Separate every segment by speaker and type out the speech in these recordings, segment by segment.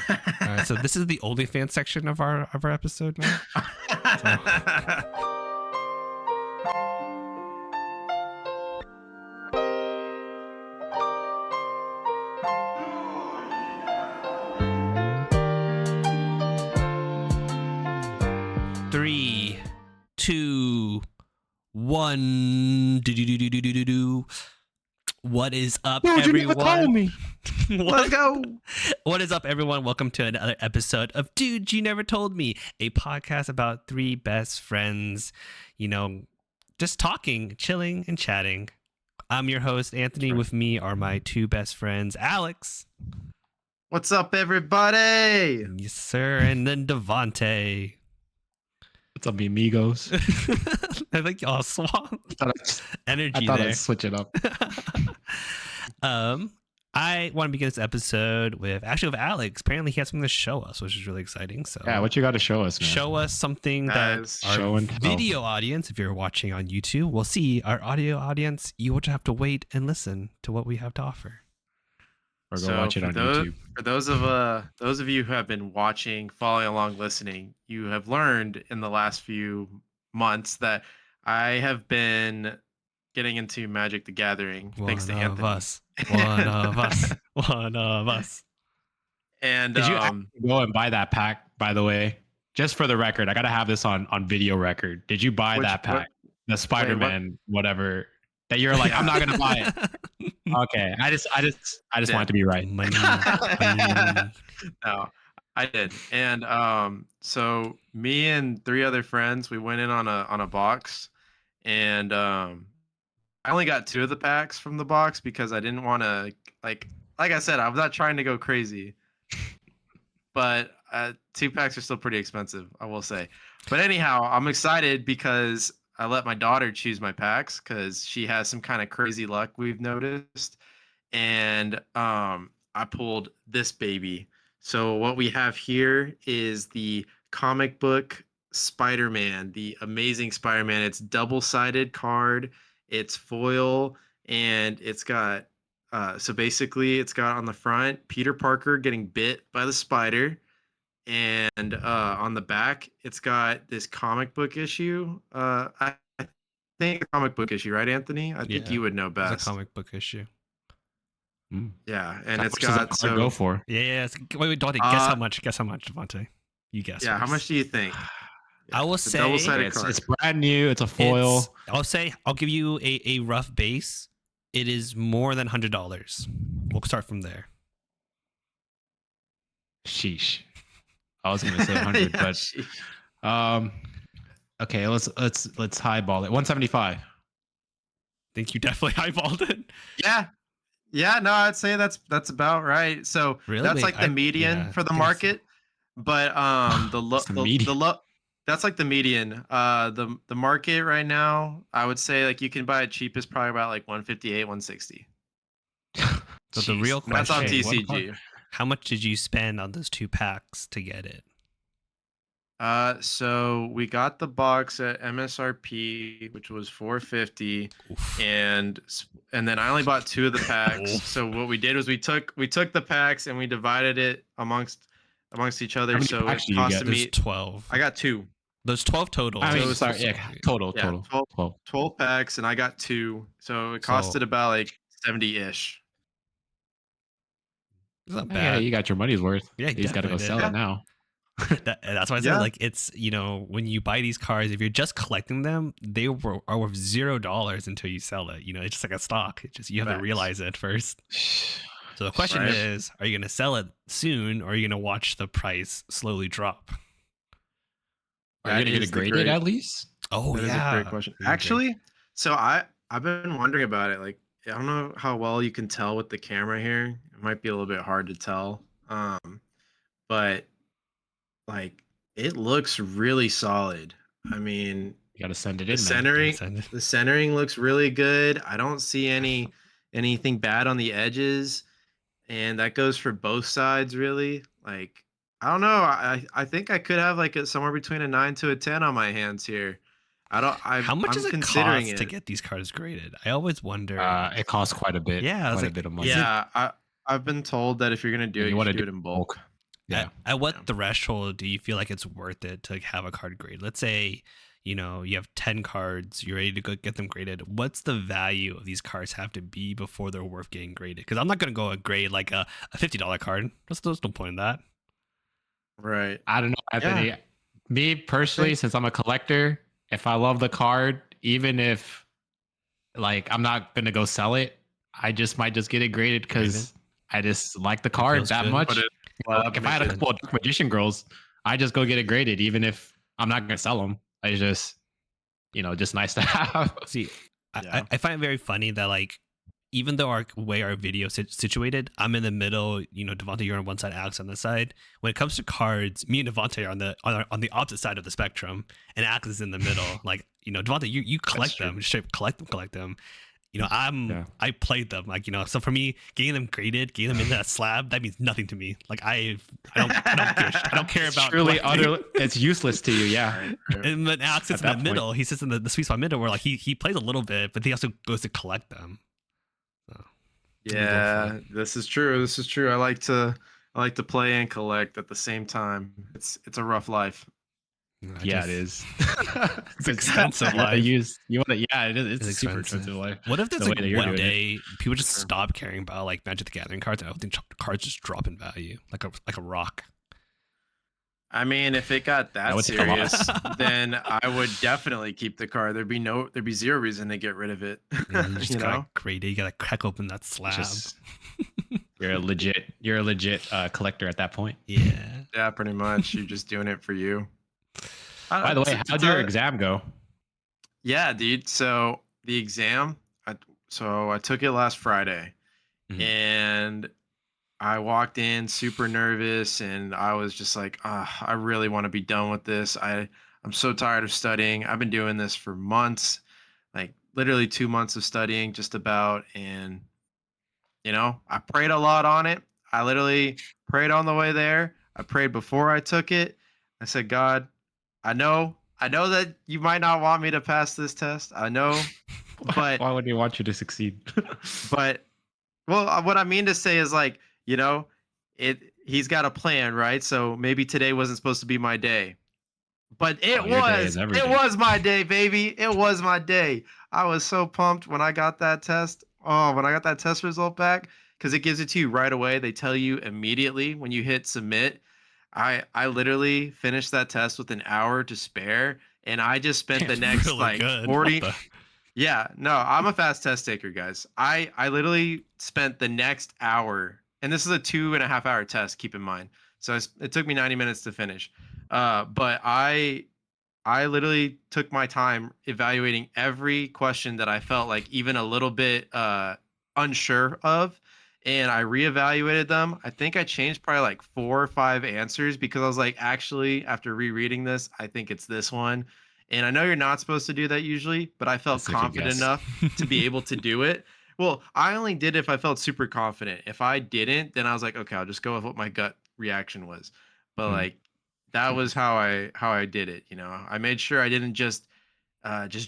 Speaker 1: All right, so this is the OnlyFans section of our episode now. Three, two, one. Do. What is up, everyone?
Speaker 2: Call me.
Speaker 1: Let's go. What is up, everyone? Welcome to another episode of Dude, You Never Told Me, a podcast about three best friends, just talking, chilling, and chatting. I'm your host, Anthony. Right. With me are my two best friends, Alex.
Speaker 2: What's up, everybody?
Speaker 1: Yes, sir. And then Devante.
Speaker 3: What's up, amigos?
Speaker 1: I think y'all swapped energy.
Speaker 3: I thought I'd switch it up.
Speaker 1: I want to begin this episode with Alex. Apparently, he has something to show us, which is really exciting. So,
Speaker 3: yeah, what you got to show us, man?
Speaker 1: Show us something that our video audience, if you're watching on YouTube, will see. Our audio audience, you will just have to wait and listen to what we have to offer.
Speaker 3: Or go watch it on YouTube.
Speaker 2: For those of you who have been watching, following along, listening, you have learned in the last few months that I have been getting into Magic the Gathering thanks to Anthony.
Speaker 1: One of us.
Speaker 2: And
Speaker 3: did you go and buy that pack, by the way? Just for the record, I gotta have this on video record. Did you buy that pack? The Spider-Man, whatever. That you're like, I'm not gonna buy it. Okay, I just want it to be right.
Speaker 1: Money.
Speaker 2: No, I did. And so me and three other friends, we went in on a box, and I only got two of the packs from the box because I didn't want to like I said, I'm not trying to go crazy, but 2 packs are still pretty expensive, I will say. But anyhow, I'm excited because I let my daughter choose my packs because she has some kind of crazy luck we've noticed. And I pulled this baby. So what we have here is the comic book Spider-Man, the Amazing Spider-Man. It's double-sided card. It's foil, and it's got so basically it's got on the front Peter Parker getting bit by the spider. And on the back, it's got this comic book issue. I think a comic book issue, right, Anthony? I think you would know best.
Speaker 1: It's a comic book issue.
Speaker 2: Yeah, and it's got so
Speaker 3: go for.
Speaker 1: Yeah. Wait, Devante, guess how much? Guess how much, Devante? You guess.
Speaker 2: Yeah, how much do you think?
Speaker 1: I will say
Speaker 3: it's brand new. It's a foil.
Speaker 1: I'll give you a rough base. It is more than $100. We'll start from there.
Speaker 3: Sheesh. I was gonna say 100, but okay, let's highball it. 175.
Speaker 1: Think you definitely highballed it?
Speaker 2: Yeah, no, I'd say that's about right. So
Speaker 1: really?
Speaker 2: That's like the median for the market, but that's like the median. The market right now, I would say like you can buy it cheapest probably about like 158, 160.
Speaker 1: So the real question,
Speaker 2: that's on TCG.
Speaker 1: How much did you spend on those 2 packs to get it?
Speaker 2: So we got the box at MSRP, which was $450, and then I only bought 2 of the packs. So what we did was we took the packs and we divided it amongst each other. So it cost me
Speaker 1: 12.
Speaker 2: I got 2.
Speaker 1: There's 12 total.
Speaker 3: Total.
Speaker 2: 12 packs, and I got 2. So it costed about like 70-ish.
Speaker 1: It's not bad.
Speaker 3: Yeah, you got your money's worth.
Speaker 1: Yeah,
Speaker 3: you just got to go sell it now.
Speaker 1: That's why I said like it's when you buy these cards, if you're just collecting them, they are worth $0 until you sell it. It's just like a stock. It's just you have to realize it first. So the question is, are you going to sell it soon, or are you going to watch the price slowly drop?
Speaker 3: Are you going to get it graded at least?
Speaker 1: Oh,
Speaker 2: that is a great question. Actually, so I've been wondering about it. Like, I don't know how well you can tell with the camera here. It might be a little bit hard to tell. But like it looks really solid. I mean,
Speaker 3: you got to send it in.
Speaker 2: The centering looks really good. I don't see anything bad on the edges, and that goes for both sides really. Like, I don't know. I think I could have like somewhere between a 9 to a 10 on my hands here.
Speaker 1: How much does it cost to get these cards graded? I always wonder.
Speaker 3: It costs quite a bit.
Speaker 1: Yeah,
Speaker 3: quite a bit of money.
Speaker 2: Yeah, I've been told that if you're gonna do it, you should do it in bulk.
Speaker 3: Yeah.
Speaker 1: At what threshold do you feel like it's worth it to have a card grade? Let's say, you have 10 cards, you're ready to go get them graded. What's the value of these cards have to be before they're worth getting graded? Because I'm not going to go and grade like a $50 card. There's no point in that.
Speaker 2: Right.
Speaker 3: I don't know, Anthony. Yeah. Me personally, since I'm a collector, if I love the card, even if like I'm not going to go sell it, I just might just get it graded because I just like the card that much. Like if I had a couple of Dark Magician girls, I just go get it graded, even if I'm not going to sell them. I just, just nice to have.
Speaker 1: See, I find it very funny that like, even though our video situated, I'm in the middle. Devante, you're on one side, Alex on the side. When it comes to cards, me and Devante are on the opposite side of the spectrum, and Alex is in the middle. Like, Devante, you collect them, just collect them. I played them, like, so for me, getting them graded, getting them in that slab, that means nothing to me. Like I don't care about
Speaker 3: it's useless to you. Yeah.
Speaker 1: And then Alex sits in the middle. He sits in the sweet spot middle where like he plays a little bit, but he also goes to collect them. So,
Speaker 2: yeah, this is true. I like to play and collect at the same time. It's a rough life.
Speaker 3: It is.
Speaker 1: It's expensive life.
Speaker 3: It is. It's super expensive life.
Speaker 1: What if there's like one day people just stop caring about like Magic the Gathering cards? I don't think cards just drop in value like a rock.
Speaker 2: I mean, if it got that serious, then I would definitely keep the card. There'd be zero reason to get rid of it.
Speaker 1: You just gotta grade it. You gotta crack open that slab.
Speaker 3: You're a legit collector at that point.
Speaker 2: Yeah, pretty much. You're just doing it for you.
Speaker 3: By the way, how'd your exam go?
Speaker 2: Yeah, dude. So the exam, I took it last Friday, and I walked in super nervous, and I was just like, I really want to be done with this. I'm so tired of studying. I've been doing this for months, like literally 2 months of studying just about. And, I prayed a lot on it. I literally prayed on the way there. I prayed before I took it. I said, God, I know that you might not want me to pass this test. I know, but
Speaker 3: why would he want you to succeed?
Speaker 2: But, well, what I mean to say is like, he's got a plan, right? So maybe today wasn't supposed to be my day, but it was my day, baby. It was my day. I was so pumped when I got that test. Oh, when I got that test result back, because it gives it to you right away. They tell you immediately when you hit submit. I literally finished that test with an hour to spare, and I just spent the next really 40. Yeah, no, I'm a fast test taker, guys. I literally spent the next hour, and this is a 2.5 hour test, keep in mind. So it took me 90 minutes to finish. But I literally took my time evaluating every question that I felt like even a little bit unsure of. And I reevaluated them. I think I changed probably like 4 or 5 answers because I was like, actually, after rereading this, I think it's this one. And I know you're not supposed to do that usually, but I felt confident enough to be able to do it. Well, I only did it if I felt super confident. If I didn't, then I was like, okay, I'll just go with what my gut reaction was. But like, that was how I did it. I made sure I didn't just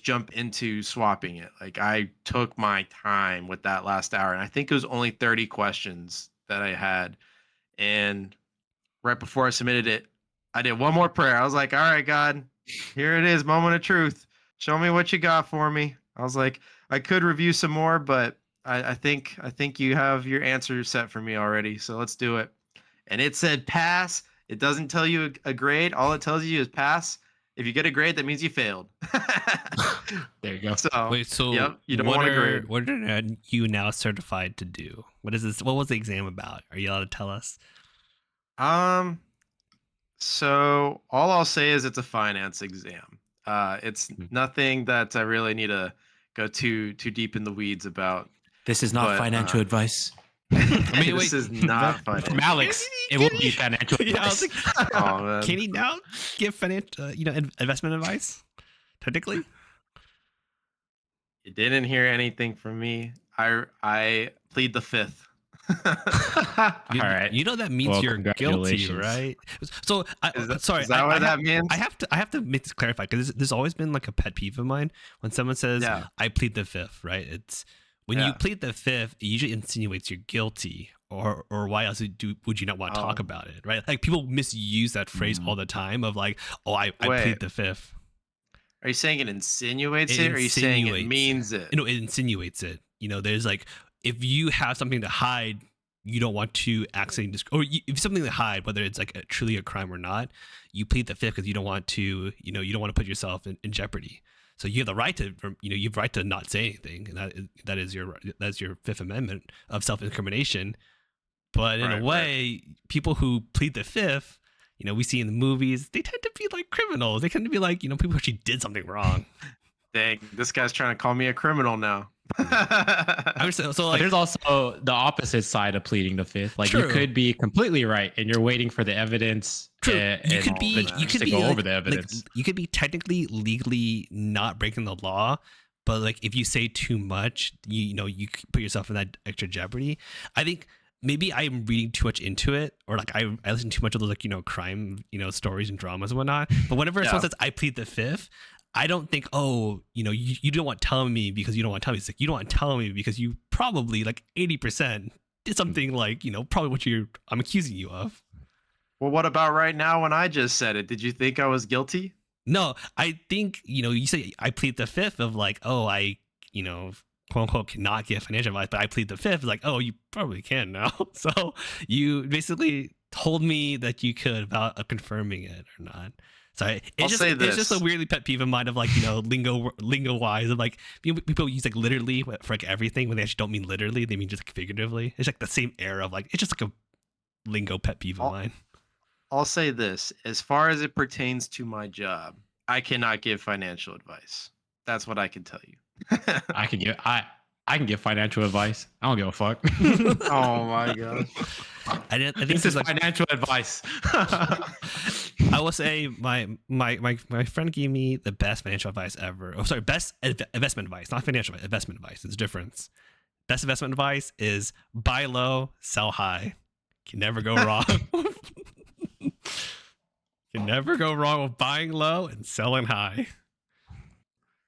Speaker 2: jump into swapping it. Like I took my time with that last hour, and I think it was only 30 questions that I had. And right before I submitted it, I did one more prayer. I was like, all right, God, here it is, moment of truth. Show me what you got for me. I was like, I could review some more, but I think you have your answer set for me already. So let's do it. And it said pass. It doesn't tell you a grade. All it tells you is pass. If you get a grade, that means you failed.
Speaker 3: There you go.
Speaker 2: So,
Speaker 1: yep,
Speaker 2: you don't want a grade.
Speaker 1: What are you now certified to do? What is this? What was the exam about? Are you allowed to tell us?
Speaker 2: So all I'll say is it's a finance exam. It's nothing that I really need to go too deep in the weeds about.
Speaker 4: This is not financial advice.
Speaker 2: This is not financial.
Speaker 3: From Alex, it will be financial advice.
Speaker 1: Yeah, I was like, can he now give financial, investment advice? Technically,
Speaker 2: you didn't hear anything from me. I plead the fifth.
Speaker 3: All right.
Speaker 1: That means you're guilty, right? So, sorry.
Speaker 2: Is that what that means?
Speaker 1: I have to make this clarified because there's always been like a pet peeve of mine when someone says, "I plead the fifth," right? It's when you plead the fifth, it usually insinuates you're guilty. or why else would you not want to talk about it, right? Like people misuse that phrase all the time of like, oh, I plead the fifth.
Speaker 2: Are you saying it insinuates it, or are you saying it means it?
Speaker 1: You know, it insinuates it. You know, there's like, if you have something to hide, you don't want to accidentally if something to hide, whether it's like truly a crime or not, you plead the fifth because you don't want to, you know, you don't want to put yourself in jeopardy. So you have the right to, you know, you have the right to not say anything, and that's your Fifth Amendment of self-incrimination. But in a way, people who plead the fifth, you know, we see in the movies, they tend to be like criminals. They tend to be like, you know, people who actually did something wrong.
Speaker 2: Dang, this guy's trying to call me a criminal now.
Speaker 3: So like, there's also the opposite side of pleading the fifth. Like you could be completely right, and you're waiting for the evidence.
Speaker 1: You could be over the evidence. Like, you could be technically, legally not breaking the law, but like if you say too much, you know, you put yourself in that extra jeopardy. I think maybe I'm reading too much into it, or like I listen too much of those, like, you know, crime, you know, stories and dramas and whatnot. But whenever someone says I plead the fifth, I don't think, oh, you know, you don't want to tell me because you don't want to tell me. It's like, you don't want to tell me because you probably like 80% did something like, you know, probably what I'm accusing you of.
Speaker 2: Well, what about right now when I just said it? Did you think I was guilty?
Speaker 1: No, I think, you know, you say I plead the fifth of like, oh, I, you know, quote unquote cannot give financial advice, but I plead the fifth. Like, oh, you probably can now. So you basically told me that you could without confirming it or not. So it's just a weirdly pet peeve of mine of like, you know, lingo wise of like people use like literally for like everything when they actually don't mean literally, they mean just like figuratively. It's like the same era of like, it's just like a lingo pet peeve of mine.
Speaker 2: I'll say this, as far as it pertains to my job, I cannot give financial advice. That's what I can tell you.
Speaker 3: I can give financial advice. I don't give a fuck.
Speaker 2: Oh my god!
Speaker 1: I think
Speaker 3: this is like financial advice.
Speaker 1: I will say my friend gave me the best financial advice ever. Oh, sorry, best investment advice, not financial advice. Investment advice. There's a difference. Best investment advice is buy low, sell high. Can never go wrong. Can never go wrong with buying low and selling high.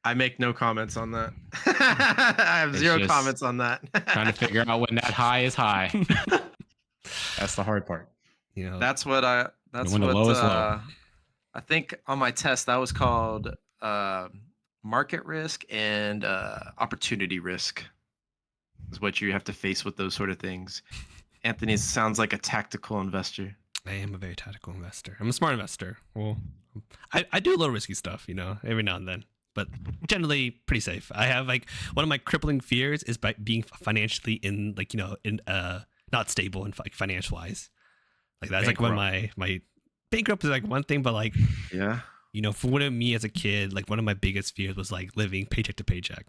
Speaker 2: I make no comments on that. I have zero comments on that.
Speaker 3: Trying to figure out when that high is high. That's the hard part.
Speaker 1: You know,
Speaker 2: that's what the low is low. I think on my test that was called market risk and opportunity risk is what you have to face with those sort of things. Anthony sounds like a tactical investor.
Speaker 1: I am a very tactical investor. I'm a smart investor. Well, I do a little risky stuff, you know, every now and then, but generally pretty safe. I have like one of my crippling fears is by being financially in like, you know, in not stable and like financial wise. Like that's bankrupt. Like one of my bankrupt is like one thing, but like,
Speaker 2: yeah,
Speaker 1: you know, for one of me as a kid, like one of my biggest fears was like living paycheck to paycheck.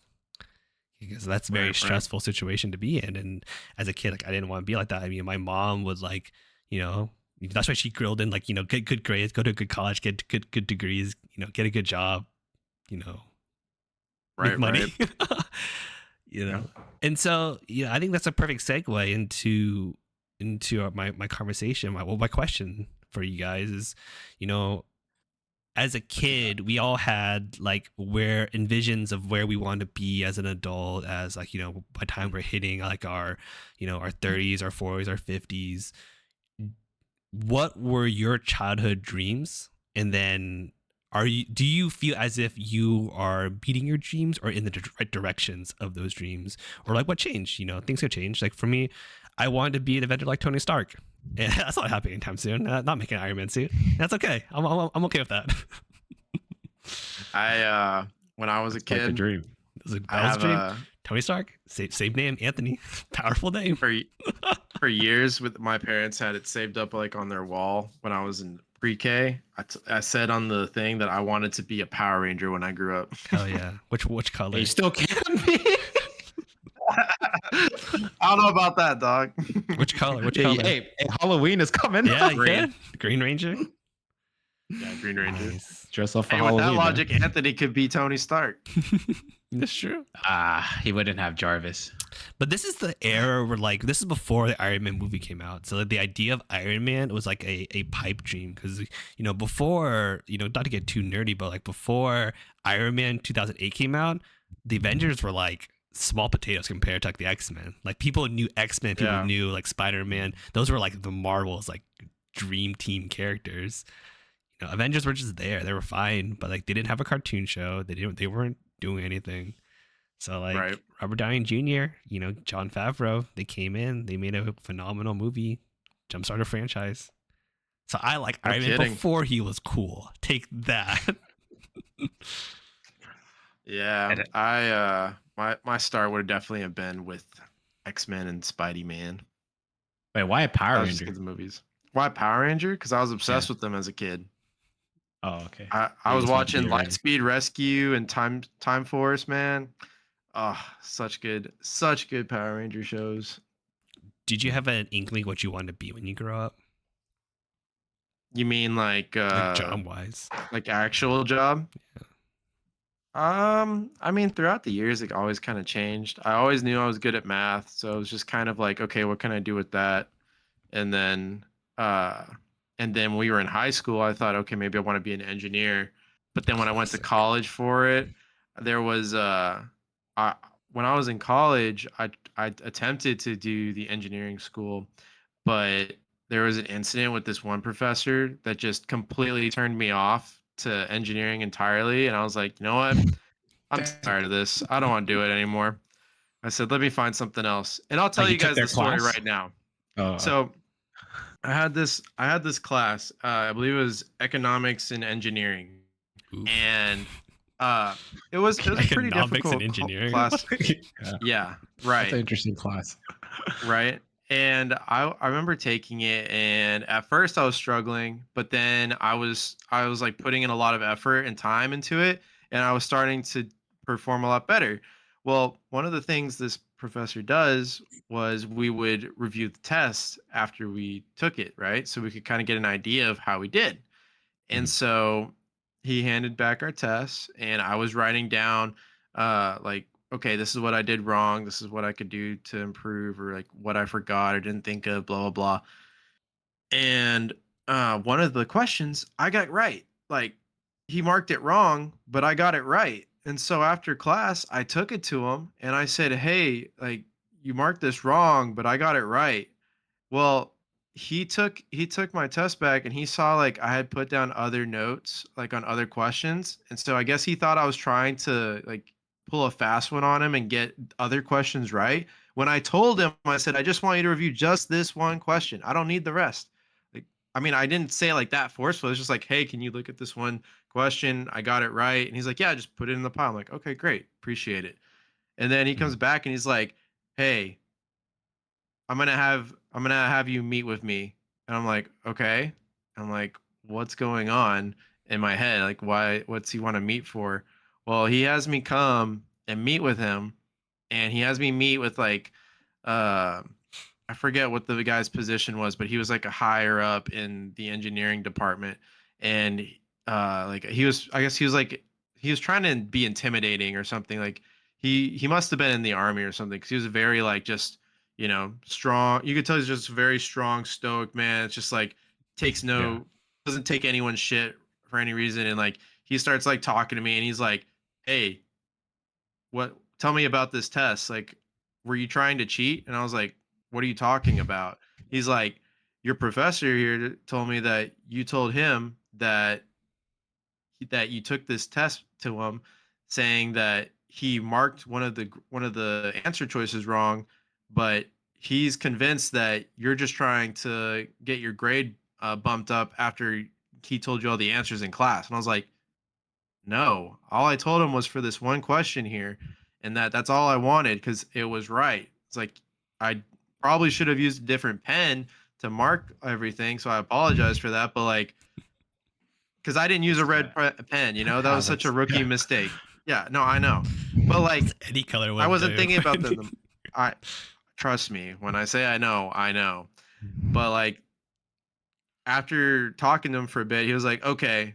Speaker 1: Because that's a very stressful situation to be in. And as a kid, like I didn't want to be like that. I mean, my mom was like, you know, that's why she grilled in like, you know, get good grades, go to a good college, get good degrees, you know, get a good job, you know, make money, you know. And so, you know, I think that's a perfect segue into my conversation. My question for you guys is, you know, as a kid, we all had like envisions of where we want to be as an adult, as like, you know, by the time we're hitting like our, you know, our 30s, our 40s, our 50s. What were your childhood dreams? And then do you feel as if you are beating your dreams or in the right directions of those dreams? Or like what changed? You know, things have changed. Like for me, I wanted to be an inventor like Tony Stark. And that's not happening anytime soon. Not making an Iron Man suit. That's okay. I'm okay with that.
Speaker 2: When I was a kid,
Speaker 3: like a dream.
Speaker 1: Tony Stark, same name, Anthony, powerful name.
Speaker 2: For years, with my parents had it saved up like on their wall when I was in pre-K. I said on the thing that I wanted to be a Power Ranger when I grew up.
Speaker 1: Hell yeah! Which color?
Speaker 3: You still can be.
Speaker 2: I don't know about that, dog.
Speaker 1: Which color?
Speaker 2: Hey, Halloween is coming.
Speaker 1: Yeah, Green Ranger.
Speaker 2: Yeah, Green Ranger.
Speaker 1: Nice.
Speaker 3: Dress up for Halloween.
Speaker 2: With that logic, man. Anthony could be Tony Stark.
Speaker 1: That's true.
Speaker 3: He wouldn't have Jarvis.
Speaker 1: But this is the era where, like, this is before the Iron Man movie came out. So like, the idea of Iron Man was like a pipe dream because, you know, before, you know, not to get too nerdy, but like before Iron Man 2008 came out, the Avengers were like small potatoes compared to like the X-Men. Like people knew X-Men, people knew like Spider-Man. Those were like the Marvel's like dream team characters. You know, Avengers were just there. They were fine, but like they didn't have a cartoon show. They weren't doing anything. So like Robert Downey Jr., you know, Jon Favreau, they came in, they made a phenomenal movie, jumpstart a franchise. So I like Iron Man before he was cool. Take that.
Speaker 2: Yeah, my star would definitely have been with X-Men and Spidey Man.
Speaker 3: Wait, why a Power Ranger?
Speaker 2: The movies. Why Power Ranger? Because I was obsessed with them as a kid.
Speaker 3: Oh, okay.
Speaker 2: I was watching Lightspeed Rescue and Time Force, man. Oh, such good Power Ranger shows.
Speaker 1: Did you have an inkling what you wanted to be when you grow up?
Speaker 2: You mean like
Speaker 1: job wise?
Speaker 2: Like actual job?
Speaker 1: Yeah.
Speaker 2: I mean, throughout the years, it always kind of changed. I always knew I was good at math, so it was just kind of like, okay, what can I do with that? And then when we were in high school, I thought, okay, maybe I want to be an engineer. But then when I went to college for it, there was when I was in college, I attempted to do the engineering school, but there was an incident with this one professor that just completely turned me off to engineering entirely. And I was like, you know what? I'm tired of this. I don't want to do it anymore. I said, let me find something else. And I'll tell you guys the story right now. So I had this class, I believe it was economics and engineering. Oof. And it was a pretty difficult
Speaker 1: engineering
Speaker 2: class. Yeah, right.
Speaker 3: That's an interesting class.
Speaker 2: Right. And I remember taking it, and at first I was struggling, but then I was like putting in a lot of effort and time into it, and I was starting to perform a lot better. Well, one of the things this professor does was we would review the test after we took it, right? So we could kind of get an idea of how we did. And so he handed back our tests, and I was writing down like, okay, this is what I did wrong, this is what I could do to improve, or like what I forgot or didn't think of, blah blah blah. And one of the questions I got right. Like, he marked it wrong, but I got it right. And so after class, I took it to him and I said, hey, like, you marked this wrong, but I got it right. Well, he took my test back, and he saw like I had put down other notes like on other questions. And so I guess he thought I was trying to like pull a fast one on him and get other questions right. When I told him, I said, I just want you to review just this one question. I don't need the rest. Like, I mean, I didn't say it like that forceful. It's just like, hey, can you look at this one question? I got it right. And he's like, yeah, just put it in the pile. I'm like, okay, great. Appreciate it. And then he comes back and he's like, hey, I'm gonna have you meet with me. And I'm like, okay. I'm like, what's going on in my head? Like, what's he want to meet for? Well, he has me come and meet with him, and he has me meet with like I forget what the guy's position was, but he was like a higher up in the engineering department. And like he was, I guess he was trying to be intimidating or something. Like he must have been in the army or something, because he was very like just, you know, strong. You could tell he's just a very strong, stoic man. It's just like doesn't take anyone's shit for any reason. And like he starts like talking to me, and he's like, hey, tell me about this test. Like, were you trying to cheat? And I was like, what are you talking about? He's like, your professor here told me that you told him that you took this test to him, saying that he marked one of the answer choices wrong, but he's convinced that you're just trying to get your grade bumped up after he told you all the answers in class. And I was like, no, all I told him was for this one question here, and that's all I wanted, because it was right. It's like, I probably should have used a different pen to mark everything, so I apologize for that. But like, because I didn't use a red pen, you know, that was such a rookie mistake. Yeah, no, I know, but like
Speaker 1: any color
Speaker 2: I wasn't thinking about them. I trust me when I say I know. But like after talking to him for a bit, he was like, okay,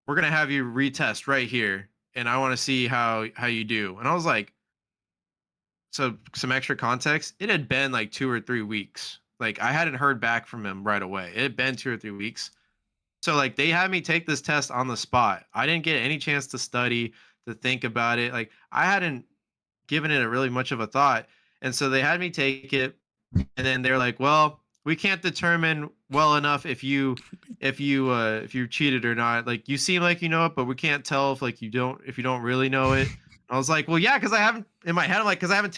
Speaker 2: we're gonna have you retest right here, and I want to see how you do. And I was like, so some extra context, it had been like 2 or 3 weeks. Like I hadn't heard back from him right away. It had been 2 or 3 weeks. So like they had me take this test on the spot. I didn't get any chance to study, to think about it. Like I hadn't given it a really much of a thought. And so they had me take it, and then they're like, well, we can't determine well enough if you cheated or not. Like, you seem like you know it, but we can't tell if you don't really know it. I was like, well, yeah, because I haven't, in my head, I'm like, because I haven't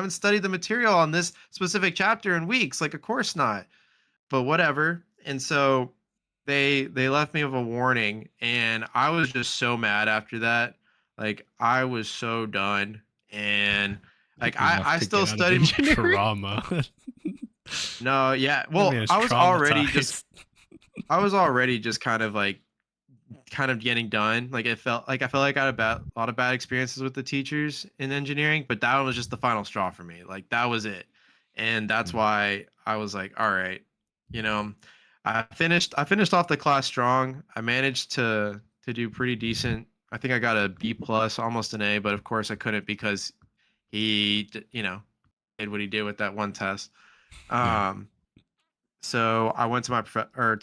Speaker 2: studied the material on this specific chapter in weeks. Like, of course not. But whatever. And so they left me with a warning, and I was just so mad after that. Like, I was so done. And like I still studied
Speaker 1: trauma.
Speaker 2: No, yeah. Well, I was already just kind of getting done. Like, I felt like I had a lot of bad experiences with the teachers in engineering, but that one was just the final straw for me. Like, that was it. And that's why I was like, all right, you know, I finished off the class strong. I managed to do pretty decent. I think I got a B plus, almost an A, but of course I couldn't because he, did what he did with that one test. So I went to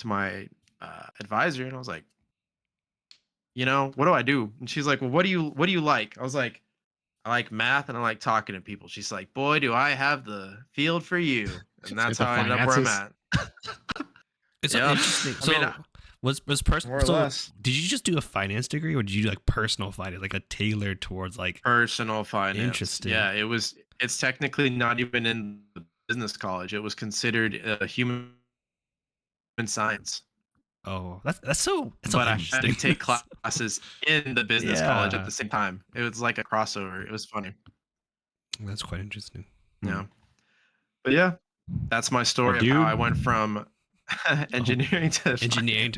Speaker 2: my advisor, and I was like, what do I do? And she's like, well, what do you like? I was like, I like math and I like talking to people. She's like, boy, do I have the field for you. And that's how I ended up where I'm at.
Speaker 1: It's interesting. So was personal,
Speaker 2: more or less.
Speaker 1: Did you just do a finance degree, or did you do like personal finance, like a tailored towards like
Speaker 2: personal finance?
Speaker 1: Interesting.
Speaker 2: Yeah, it's technically not even in the business college. It was considered a human science.
Speaker 1: Oh, that's so
Speaker 2: but I
Speaker 1: interesting.
Speaker 2: had to take classes in the business college at the same time. It was like a crossover. It was funny.
Speaker 1: That's quite interesting.
Speaker 2: Yeah. But yeah, that's my story of how I went from engineering
Speaker 1: to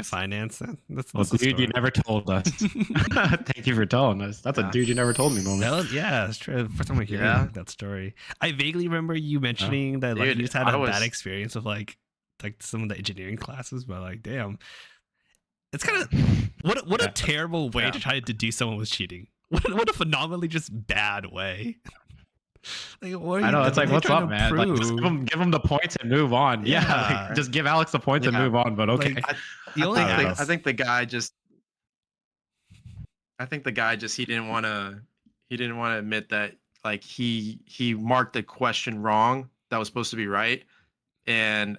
Speaker 1: finance. That's
Speaker 3: dude, you never told us. Thank you for telling us. That's a dude you never told me moment.
Speaker 1: That's true. First time I hear that story. I vaguely remember you mentioning that like, you just had a bad experience with like some of the engineering classes, but like, damn, it's kind of what a terrible way to try to deduce someone was cheating. What a phenomenally just bad way.
Speaker 3: Like, I know, it's like, what's up, man? Like, just give him the points and move on. Yeah, like, just give Alex the points and move on. But okay,
Speaker 2: like, I think the guy just he didn't want to admit that like he marked the question wrong that was supposed to be right, and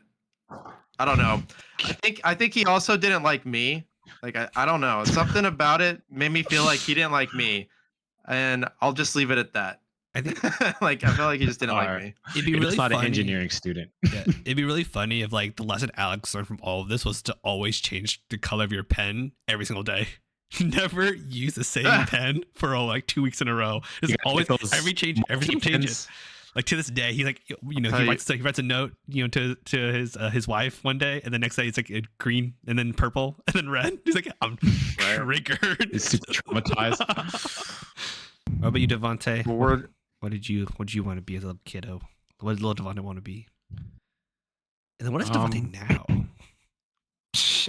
Speaker 2: I don't know. I think he also didn't like me. Like, I don't know, something about it made me feel like he didn't like me, and I'll just leave it at that. I think like I felt like he just didn't like me.
Speaker 1: It'd be really
Speaker 3: not
Speaker 1: funny.
Speaker 3: An engineering student.
Speaker 1: It'd be really funny if like the lesson Alex learned from all of this was to always change the color of your pen every single day. Never use the same pen for like 2 weeks in a row. Just always every time change it. Like, to this day, he like he writes a note to his wife one day, and the next day it's like green and then purple and then red. He's like, I'm triggered.
Speaker 3: He's super traumatized.
Speaker 1: What about you, Devante? What did you want to be as a little kiddo? What did little Devante want to be? And then what is Devante now?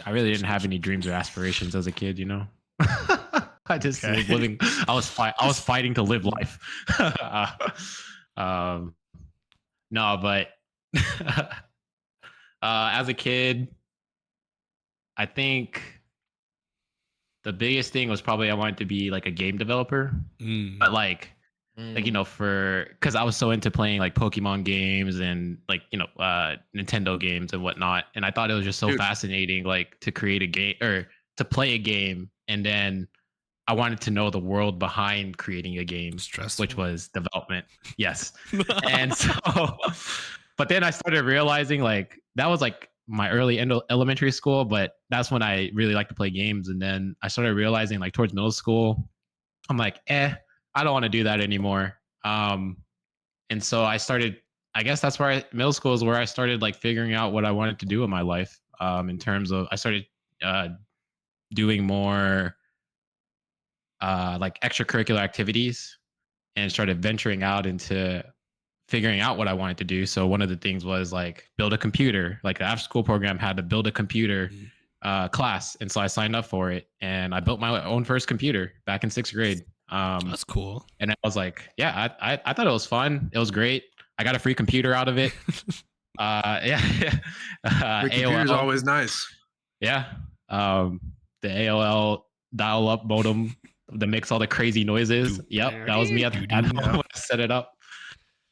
Speaker 3: I really didn't have any dreams or aspirations as a kid, I just was living. I was fighting to live life. No, but as a kid, I think the biggest thing was probably I wanted to be like a game developer, but like because I was so into playing like Pokemon games and like Nintendo games and whatnot, and I thought it was just so fascinating, like to create a game or to play a game, and then I wanted to know the world behind creating a game, which was development. Yes, and so, but then I started realizing like that was like my early elementary school, but that's when I really liked to play games, and then I started realizing like towards middle school, I'm like, I don't want to do that anymore. And so I started, I guess that's where middle school is where I started like figuring out what I wanted to do in my life. In terms of, I started doing more like extracurricular activities and started venturing out into figuring out what I wanted to do. So one of the things was like build a computer. Like the after school program had to build a computer class. And so I signed up for it, and I built my own first computer back in 6th grade.
Speaker 1: That's cool.
Speaker 3: And I was like, yeah, I thought it was fun. It was great. I got a free computer out of it.
Speaker 2: Free computer's always nice.
Speaker 3: Yeah. The AOL dial-up modem that makes all the crazy noises. Yep, that was me at home when I set it up.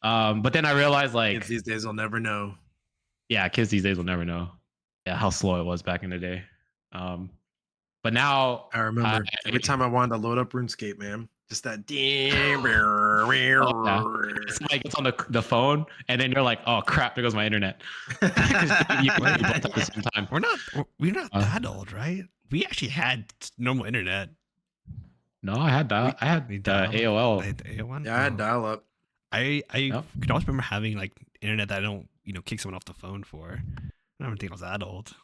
Speaker 3: But then I realized like
Speaker 2: kids these days will never know.
Speaker 3: Yeah, kids these days will never know. Yeah, how slow it was back in the day. But now
Speaker 2: I remember every time I wanted to load up RuneScape, man, just that.
Speaker 3: It's like it's on the phone, and then you're like, "Oh crap! There goes my internet." You both at the same time.
Speaker 1: We're not that old, right? We actually had normal internet.
Speaker 3: No, I had that. I had AOL.
Speaker 1: I had AOL.
Speaker 2: Yeah, I had dial up.
Speaker 1: I could always remember having like internet that I don't kick someone off the phone for. I don't think I was that old.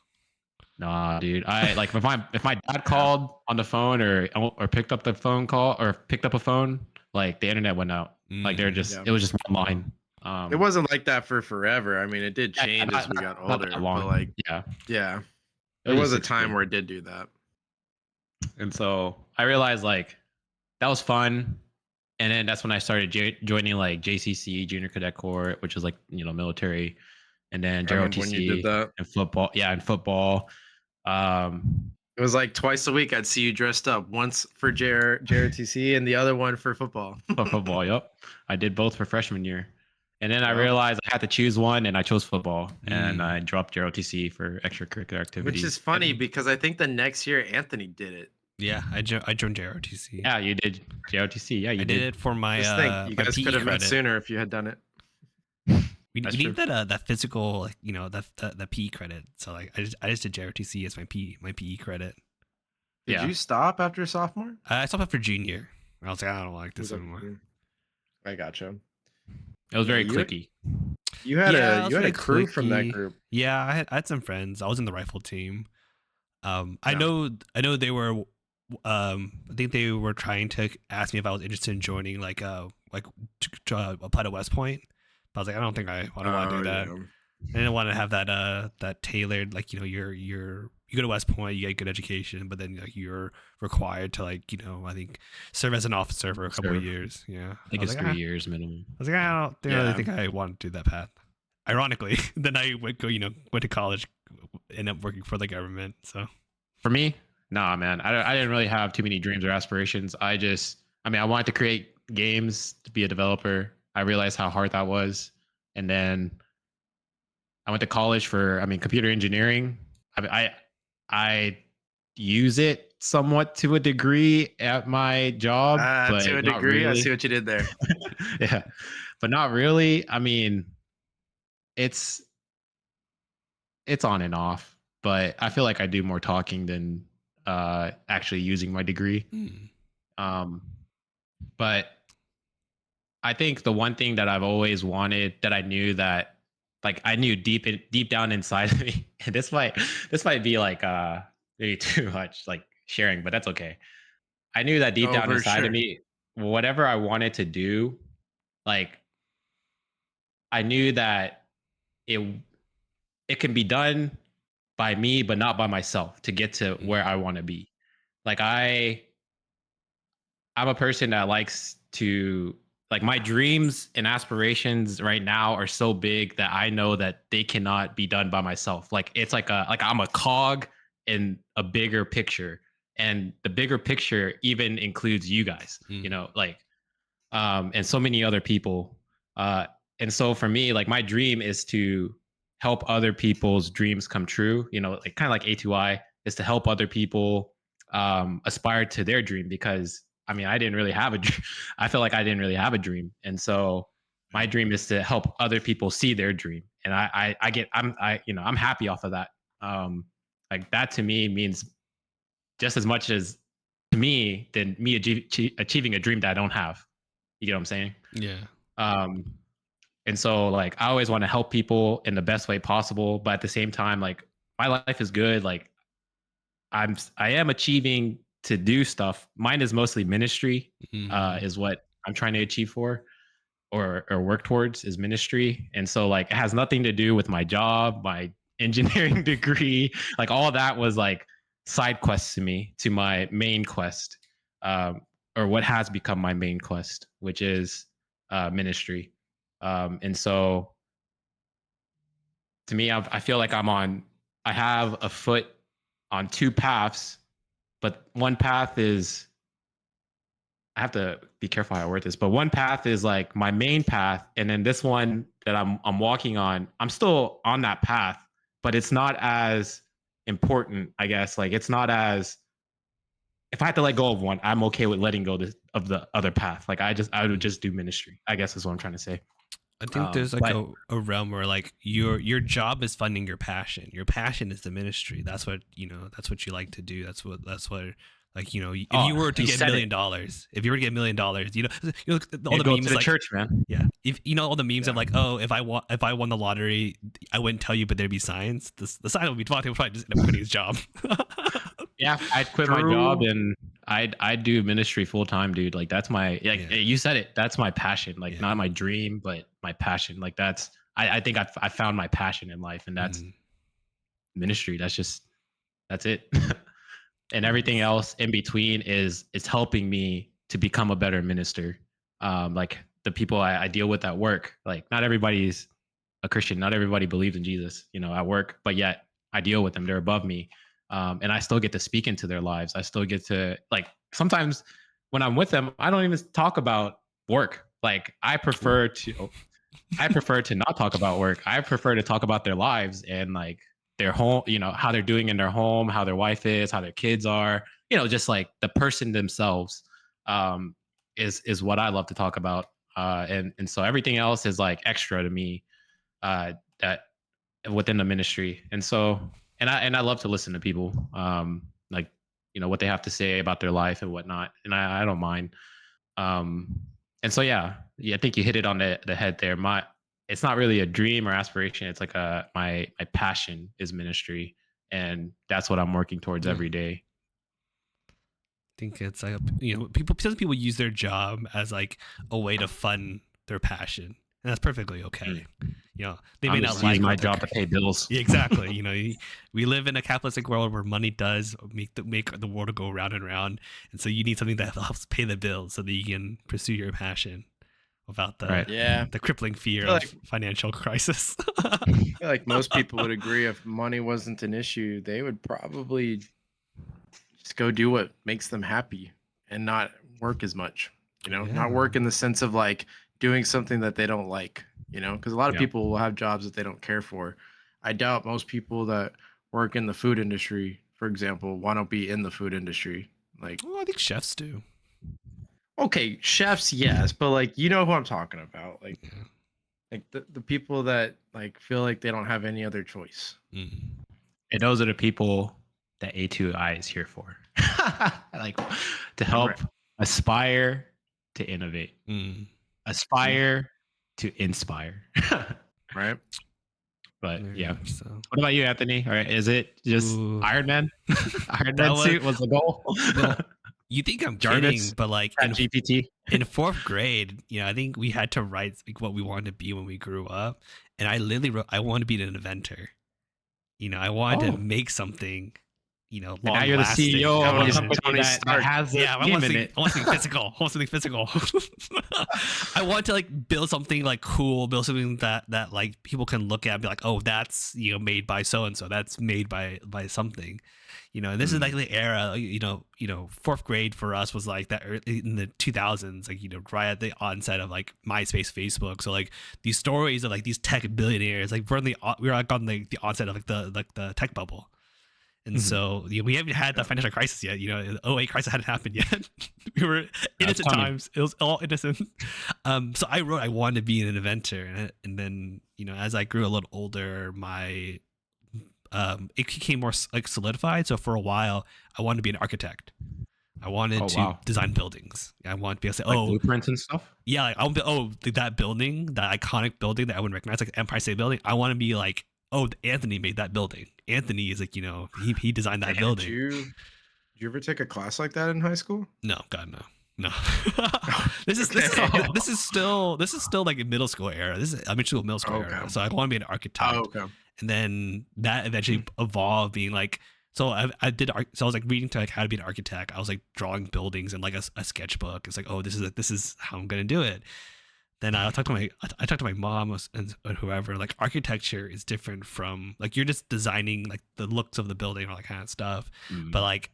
Speaker 3: Nah, dude. I like if my dad called on the phone or picked up the phone call or picked up a phone, like the internet went out. Like they're just it was just one line.
Speaker 2: It wasn't like that for forever. I mean, it did change as we got older. But like yeah. There was a time where it did do that.
Speaker 3: And so I realized like that was fun. And then that's when I started joining like JCC, Junior Cadet Corps, which is like, military. And then JROTC and football. Yeah, and football.
Speaker 2: It was like twice a week I'd see you dressed up. Once for JROTC and the other one for football.
Speaker 3: For football, yep. I did both for freshman year. And then I realized I had to choose one, and I chose football. And I dropped JROTC for extracurricular activities.
Speaker 2: Which is funny because I think the next year Anthony did it.
Speaker 1: Yeah, I joined JROTC.
Speaker 3: Yeah, you did JROTC. Yeah, you did.
Speaker 1: I did it for my
Speaker 2: you guys could have met sooner if you had done it.
Speaker 1: We need that physical, like, that PE credit. So like I just did JROTC as my PE credit.
Speaker 2: Did you stop after sophomore?
Speaker 1: I stopped after junior. I was like, I don't like this anymore.
Speaker 2: I gotcha.
Speaker 3: It was very cliquey.
Speaker 2: You had a crew from that group.
Speaker 1: Yeah, I had some friends. I was in the rifle team. I know they were. I think they were trying to ask me if I was interested in joining, like to apply to West Point. But I was like, I don't want to do that. Yeah. I didn't want to have that tailored, like, you go to West Point, you get good education, but then like you're required to, like, I think serve as an officer for a couple of years. Yeah,
Speaker 3: I think it's 3 years minimum.
Speaker 1: I was like, I don't really think I want to do that path. Ironically, then I went to college, ended up working for the government. So
Speaker 3: for me, nah, man, I didn't really have too many dreams or aspirations. I wanted to create games, to be a developer. I realized how hard that was, and then I went to college for computer engineering. I use it somewhat to a degree at my job, but
Speaker 2: to a degree, really. I see what you did there.
Speaker 3: Yeah, but not really. I mean, it's on and off, but I feel like I do more talking than actually using my degree. But I think the one thing that I've always wanted, that I knew that, like, I knew deep down inside of me, and this might be like maybe too much like sharing, but that's okay. I knew that deep down inside of me, whatever I wanted to do, like, I knew that it can be done by me, but not by myself, to get to where I want to be. Like, I'm a person that likes to, like, my dreams and aspirations right now are so big that I know that they cannot be done by myself. Like, it's like I'm a cog in a bigger picture, and the bigger picture even includes you guys, and so many other people. And so for me, like, my dream is to help other people's dreams come true. Like, kind of like A2I is to help other people aspire to their dream, because I didn't really have a dream. I feel like I didn't really have a dream. And so my dream is to help other people see their dream. And I'm happy off of that. Like, that to me means just as much as to me than me achieving a dream that I don't have. You get what I'm saying?
Speaker 1: Yeah.
Speaker 3: And so, like, I always want to help people in the best way possible, but at the same time, like, my life is good. Like, I am achieving to do stuff. Mine is mostly ministry, is what I'm trying to achieve for, or work towards, is ministry. And so, like, it has nothing to do with my job, my engineering degree. Like, all that was like side quests to me, to my main quest, or what has become my main quest, which is ministry. And so, to me, I feel like I have a foot on two paths, but one path is I have to be careful how I word this, but one path is like my main path, and then this one that I'm walking on, I'm still on that path, but it's not as important, I guess. Like it's not as, if I had to let go of one, I'm okay with letting go of the other path. Like I would just do ministry, I guess is what I'm trying to say.
Speaker 1: I think there's like a realm where like your job is funding your passion. Your passion is the ministry. That's what that's what you like to do. That's what like if you were to get $1 million, if you were to get $1 million, all the
Speaker 3: go
Speaker 1: memes
Speaker 3: to the
Speaker 1: like,
Speaker 3: church, man.
Speaker 1: Yeah, if all the memes of like, oh, if I won the lottery, I wouldn't tell you, but there'd be signs. The sign would be Devante would probably just end up quitting his job.
Speaker 3: Yeah, I'd quit my job and I'd do ministry full time, dude. Like that's my you said it. That's my passion. Like not my dream, but my passion. Like that's I think I found my passion in life, and that's ministry. That's it. And everything else in between is helping me to become a better minister. Like the people I deal with at work, like not everybody's a Christian. Not everybody believes in Jesus, at work, but yet I deal with them. They're above me. And I still get to speak into their lives. I still get to, like, sometimes when I'm with them, I don't even talk about work. Like I prefer to not talk about work. I prefer to talk about their lives and like their home, how they're doing in their home, how their wife is, how their kids are, just like the person themselves, is what I love to talk about. And so everything else is like extra to me, that within the ministry. And so, and I love to listen to people, like, what they have to say about their life and whatnot. And I don't mind. And so, yeah, I think you hit it on the head there. It's not really a dream or aspiration. It's like my passion is ministry, and that's what I'm working towards every day.
Speaker 1: I think it's like people use their job as like a way to fund their passion, and that's perfectly okay. They may not like
Speaker 3: my job to pay bills.
Speaker 1: Yeah, exactly. We live in a capitalistic world where money does make the world go round and round, and so you need something that helps pay the bills so that you can pursue your passion without the crippling fear of financial crisis.
Speaker 2: I feel like most people would agree if money wasn't an issue, they would probably just go do what makes them happy and not work as much. Not work in the sense of like doing something that they don't like. Because a lot of people will have jobs that they don't care for. I doubt most people that work in the food industry, for example, want to be in the food industry. Like,
Speaker 1: well, I think chefs do.
Speaker 2: Okay, chefs, yes, but like who I'm talking about. Like, like the people that like feel like they don't have any other choice.
Speaker 3: And those are the people that A2I is here for. Like to help aspire to innovate. Aspire to inspire.
Speaker 2: Right.
Speaker 3: But yeah. So. What about you, Anthony? All right, is it just Iron Man? Iron Man suit was the goal.
Speaker 1: Well, you think I'm kidding, but like
Speaker 3: in GPT
Speaker 1: in 4th grade, I think we had to write like what we wanted to be when we grew up, and I literally wrote, I want to be an inventor. I wanted to make something. Long
Speaker 3: now you're
Speaker 1: lasting.
Speaker 3: the CEO of a company that has
Speaker 1: I want something physical. I want something physical. I want to like build something like cool, build something that like people can look at and be like, oh, that's made by so and so. That's made by something. And this is like the era. 4th grade for us was like that in the 2000s, like right at the onset of like MySpace, Facebook. So like these stories of like these tech billionaires, like we're like on the onset of like the tech bubble. And so we haven't had the financial crisis yet. The 08 crisis hadn't happened yet. We were innocent times. It was all innocent. So I wrote I wanted to be an inventor, and then as I grew a little older, my it became more like solidified. So for a while, I wanted to be an architect. I wanted to design buildings. I wanted to be able to say,
Speaker 3: like blueprints and stuff.
Speaker 1: Yeah, like I want to be, that building, that iconic building that I wouldn't recognize, like Empire State Building. I want to be like, oh, Anthony made that building. Anthony is like, he designed that building.
Speaker 2: Did you ever take a class like that in high school?
Speaker 1: No, God, no. This is still like a middle school era. This is middle school era. So I want to be an architect.
Speaker 2: Oh, okay.
Speaker 1: And then that eventually evolved being like, so I was like reading to like how to be an architect. I was like drawing buildings in like a sketchbook. It's like, oh, this is how I'm gonna do it. Then I talked to my mom and whoever. Like architecture is different from like you're just designing like the looks of the building or that kind of stuff. But like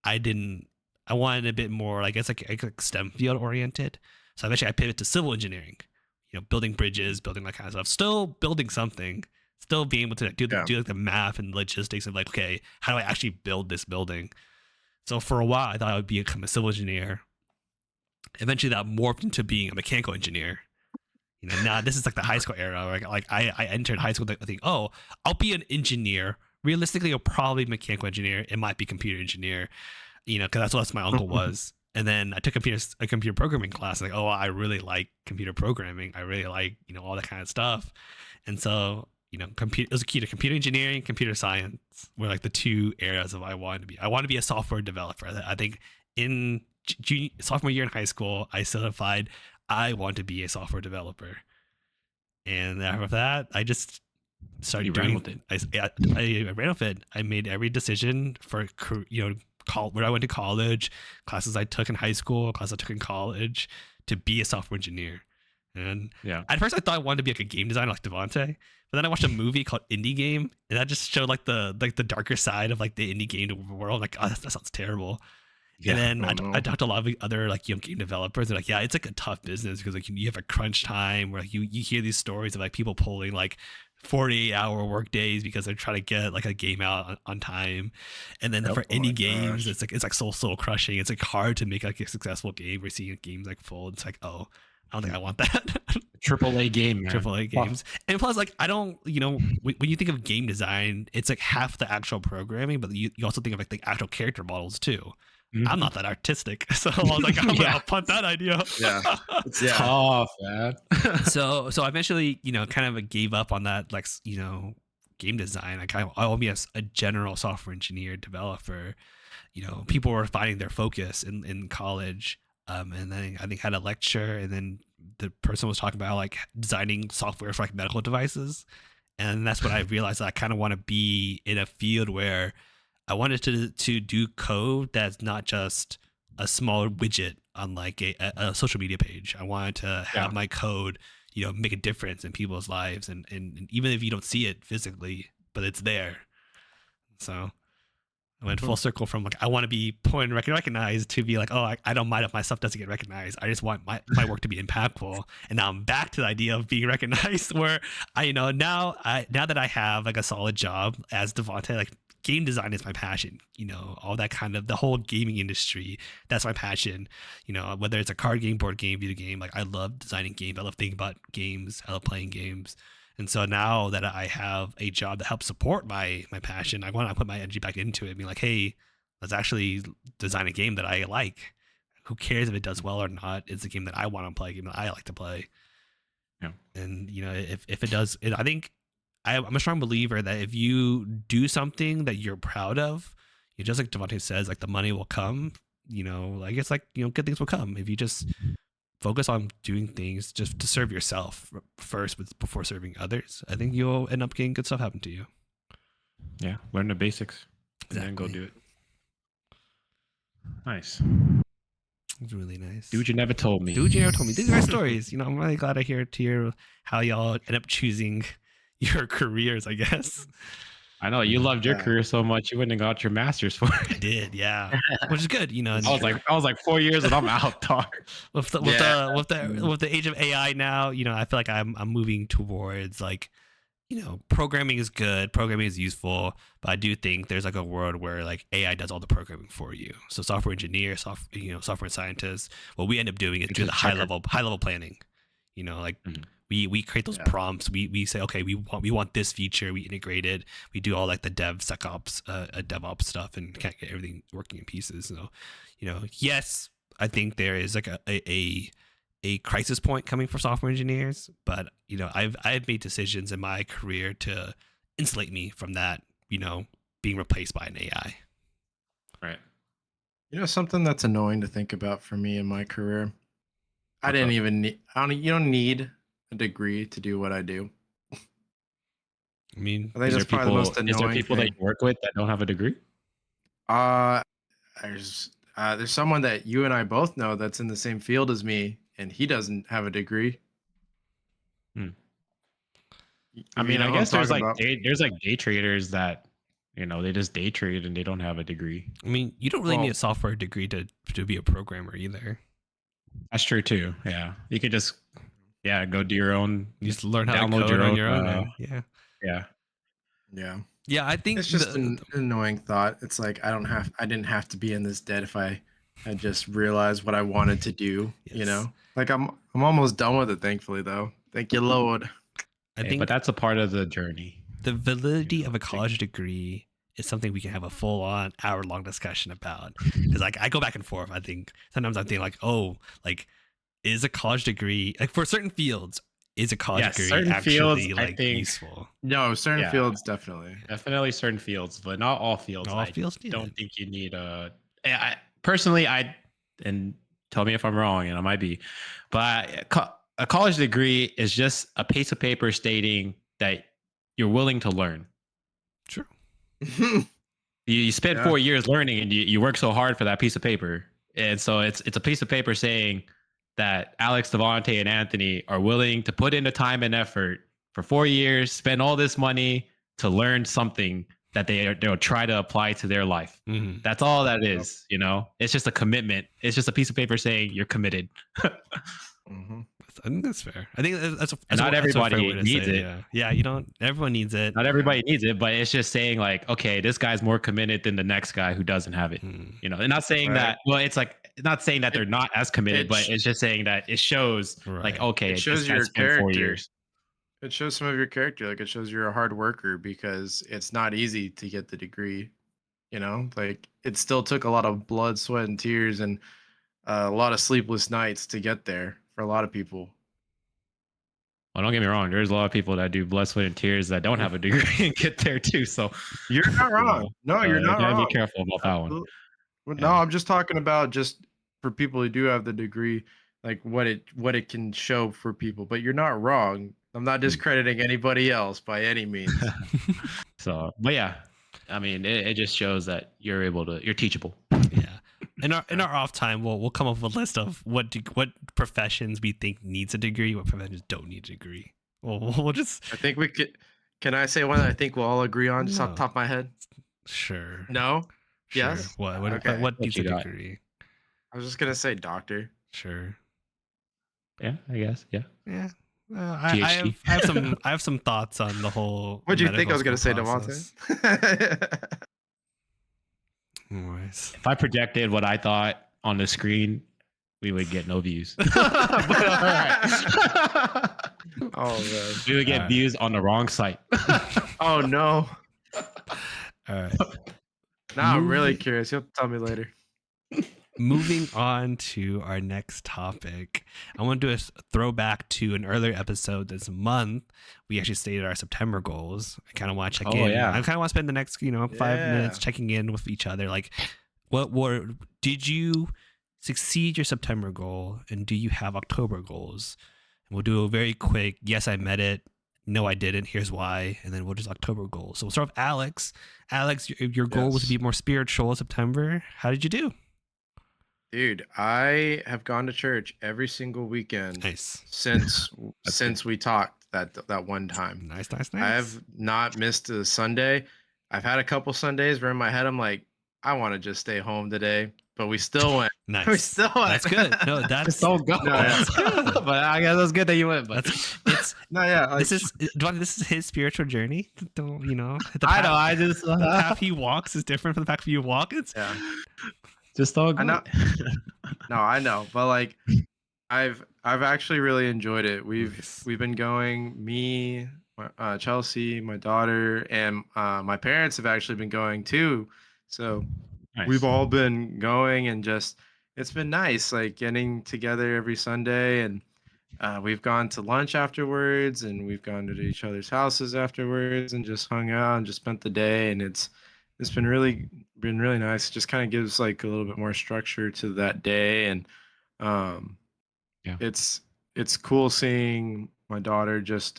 Speaker 1: I I wanted a bit more, I guess, like STEM field oriented. So eventually I pivoted to civil engineering, building bridges, building that kind of stuff, still building something, still being able to do like the math and logistics of like, okay, how do I actually build this building? So for a while, I thought I would become a civil engineer. Eventually that morphed into being a mechanical engineer. Now this is like the high school era. Like I entered high school thinking, oh, I'll be an engineer. Realistically, I'll probably be a mechanical engineer. It might be computer engineer, because that's what my uncle was. And then I took a computer programming class. Like, oh, I really like computer programming. I really like, all that kind of stuff. And so, it was a key to computer engineering, computer science were like the two areas of I wanted to be. I want to be a software developer. I think in sophomore year in high school, I solidified I want to be a software developer. And after that, I just started doing it. I ran with it. I made every decision for, where I went to college, classes I took in high school, classes I took in college to be a software engineer. And at first I thought I wanted to be like a game designer like Devante, but then I watched a movie called Indie Game, and that just showed like the darker side of like the indie game world. Like, oh, that sounds terrible. Yeah, and then I talked to a lot of other like young game developers. They're like, yeah, it's like a tough business because like you have a crunch time where like, you hear these stories of like people pulling like 48-hour work days because they're trying to get like a game out on time. And then for indie games, it's like soul crushing. It's like hard to make like a successful game. We're seeing games like fold. It's like, oh, I don't think I want that.
Speaker 3: AAA game, man.
Speaker 1: AAA games. And plus, like, I don't, when you think of game design, it's like half the actual programming, but you also think of like the actual character models too. I'm not that artistic, so I was like, I'm gonna punt that idea.
Speaker 3: It's tough, man.
Speaker 1: so eventually, kind of gave up on that, like, game design. Like, I want to be a general software engineer, developer. People were finding their focus in college. And then I think had a lecture, and then the person was talking about like designing software for like medical devices, and that's when I realized that I kind of want to be in a field where I wanted to do code that's not just a small widget on like a social media page. I wanted to have my code, make a difference in people's lives, and even if you don't see it physically, but it's there. So I went full circle from like, I want to be point recognized to be like, oh, I don't mind if my stuff doesn't get recognized. I just want my work to be impactful. And now I'm back to the idea of being recognized where now that I have like a solid job as Devante, like game design is my passion, all that kind of the whole gaming industry. That's my passion, whether it's a card game, board game, video game. Like I love designing games. I love thinking about games. I love playing games. And so now that I have a job that helps support my passion, I want to put my energy back into it, being like, hey, let's actually design a game that I like. Who cares if it does well or not? It's a game that I want to play, a game that I like to play.
Speaker 3: Yeah. And,
Speaker 1: if it does, I think I'm a strong believer that if you do something that you're proud of, just like Devante says, like the money will come, I guess like, good things will come. If you just focus on doing things just to serve yourself first before serving others, I think you'll end up getting good stuff happen to you.
Speaker 3: Yeah, learn the basics.
Speaker 1: Exactly.
Speaker 3: And then go do it. Nice.
Speaker 1: It's really nice.
Speaker 3: Dude, you never told me.
Speaker 1: These are great stories. I'm really glad to hear how y'all end up choosing your careers, I guess.
Speaker 3: I know you loved your career so much you wouldn't have got your master's for it.
Speaker 1: I did, yeah, which is good.
Speaker 3: I was like 4 years and I'm out, dog.
Speaker 1: With the age of AI now, I feel like I'm moving towards like, programming is good, programming is useful, but I do think there's like a world where like AI does all the programming for you. So software engineer, software scientists, what we end up doing is do the high level planning. We create those prompts. We say, okay, we want this feature. We integrate it. We do all like the DevOps stuff and can't get everything working in pieces. So, yes, I think there is like a crisis point coming for software engineers, but I've made decisions in my career to insulate me from that, being replaced by an AI.
Speaker 3: Right.
Speaker 2: Something that's annoying to think about for me in my career. I didn't even need. You don't need a degree to do what I do.
Speaker 1: I mean,
Speaker 2: I think that's probably the most annoying.
Speaker 3: Is there people that you work with that don't have a degree?
Speaker 2: There's someone that you and I both know that's in the same field as me, and he doesn't have a degree.
Speaker 3: I mean, I guess there's like day traders that they just day trade and they don't have a degree.
Speaker 1: I mean, you don't really need a software degree to be a programmer either.
Speaker 3: That's true too. Yeah, you could just go do your own.
Speaker 1: You just learn how to code on your own. Yeah. I think
Speaker 2: it's just an annoying thought. It's like I didn't have to be in this debt if I had just realized what I wanted to do. Like I'm almost done with it. Thankfully, though. Thank you, Lord.
Speaker 1: I think,
Speaker 3: but that's a part of the journey.
Speaker 1: The validity of a college degree is something we can have a full-on hour-long discussion about. Because like I go back and forth. I think sometimes I'm thinking like, oh, like is a college degree like for certain fields? Is a college degree actually like useful?
Speaker 2: No, certain fields definitely
Speaker 3: certain fields, but not all fields.
Speaker 1: All fields
Speaker 3: don't think you need personally, and tell me if I'm wrong, and I might be, but a college degree is just a piece of paper stating that you're willing to learn.
Speaker 1: True.
Speaker 3: You spend 4 years learning, and you work so hard for that piece of paper, and so it's a piece of paper saying that Alex, Devante, and Anthony are willing to put in the time and effort for 4 years, spend all this money to learn something that they'll try to apply to their life.
Speaker 1: Mm-hmm.
Speaker 3: That's all that is, It's just a commitment. It's just a piece of paper saying you're committed.
Speaker 1: Mm-hmm. I think that's fair. I think that's
Speaker 3: not everybody needs it.
Speaker 1: Yeah, you don't. Everyone needs it.
Speaker 3: Not everybody needs it, but it's just saying like, okay, this guy's more committed than the next guy who doesn't have it. And not saying that. Well, it's like not saying that they're not as committed, but it's just saying that it shows like, okay,
Speaker 2: it shows your character. 4 years. It shows some of your character. Like it shows you're a hard worker because it's not easy to get the degree. Like it still took a lot of blood, sweat, and tears, and a lot of sleepless nights to get there for a lot of people.
Speaker 3: Well, don't get me wrong. There's a lot of people that do blood, sweat, and tears that don't have a degree and get there too. So
Speaker 2: you're not wrong. No, you're not wrong.
Speaker 3: Be careful about that one.
Speaker 2: No, I'm just talking about just for people who do have the degree, like what it can show for people. But you're not wrong. I'm not discrediting anybody else by any means.
Speaker 3: So, but yeah, I mean, it just shows that you're teachable.
Speaker 1: Yeah. In our off time, we'll come up with a list of what professions we think needs a degree, what professions don't need a degree. We'll just.
Speaker 2: I think we could. Can I say one that I think we'll all agree on, just off the top of my head?
Speaker 1: Sure.
Speaker 2: No.
Speaker 1: Sure.
Speaker 2: Yes.
Speaker 1: What needs a degree?
Speaker 2: I was just gonna say doctor.
Speaker 1: Sure.
Speaker 3: Yeah, I guess. Yeah.
Speaker 1: Yeah. I have some thoughts on the whole.
Speaker 2: What do you think I was gonna say, Devante?
Speaker 1: Anyways.
Speaker 3: If I projected what I thought on the screen, we would get no views. But, all right.
Speaker 2: Oh man.
Speaker 3: We would get views on the wrong site.
Speaker 2: Oh no.
Speaker 1: All right.
Speaker 2: Now I'm really curious. You'll tell me later.
Speaker 1: Moving on to our next topic, I want to do a throwback to an earlier episode this month. We actually stated our September goals. I kind of want to check in.
Speaker 3: Yeah.
Speaker 1: I kind of want to spend the next 5 minutes checking in with each other. Like, did you succeed your September goal, and do you have October goals? And we'll do a very quick, yes, I met it. No, I didn't. Here's why. And then we'll just October goals. So we'll start with Alex. Alex, your goal was to be more spiritual in September. How did you do?
Speaker 2: Dude, I have gone to church every single weekend since we talked that one time.
Speaker 1: Nice.
Speaker 2: I have not missed a Sunday. I've had a couple Sundays where in my head I'm like, I want to just stay home today, but we still went.
Speaker 1: Nice.
Speaker 2: We still went.
Speaker 1: That's good. No, that's
Speaker 3: so good. No, that's good. But I guess it's good that you went. But
Speaker 1: it's
Speaker 2: no, yeah.
Speaker 1: Like, this is his spiritual journey. Don't
Speaker 3: I know. I just
Speaker 1: the path he walks is different from the path you walk. It's
Speaker 3: just all good.
Speaker 2: I know. No, I know, but like, I've actually really enjoyed it. We've been going. Me, Chelsea, my daughter, and my parents have actually been going too. So we've all been going, and just it's been nice, like getting together every Sunday, and we've gone to lunch afterwards, and we've gone to each other's houses afterwards, and just hung out and just spent the day, and it's been really nice. It just kind of gives like a little bit more structure to that day, and it's cool seeing my daughter just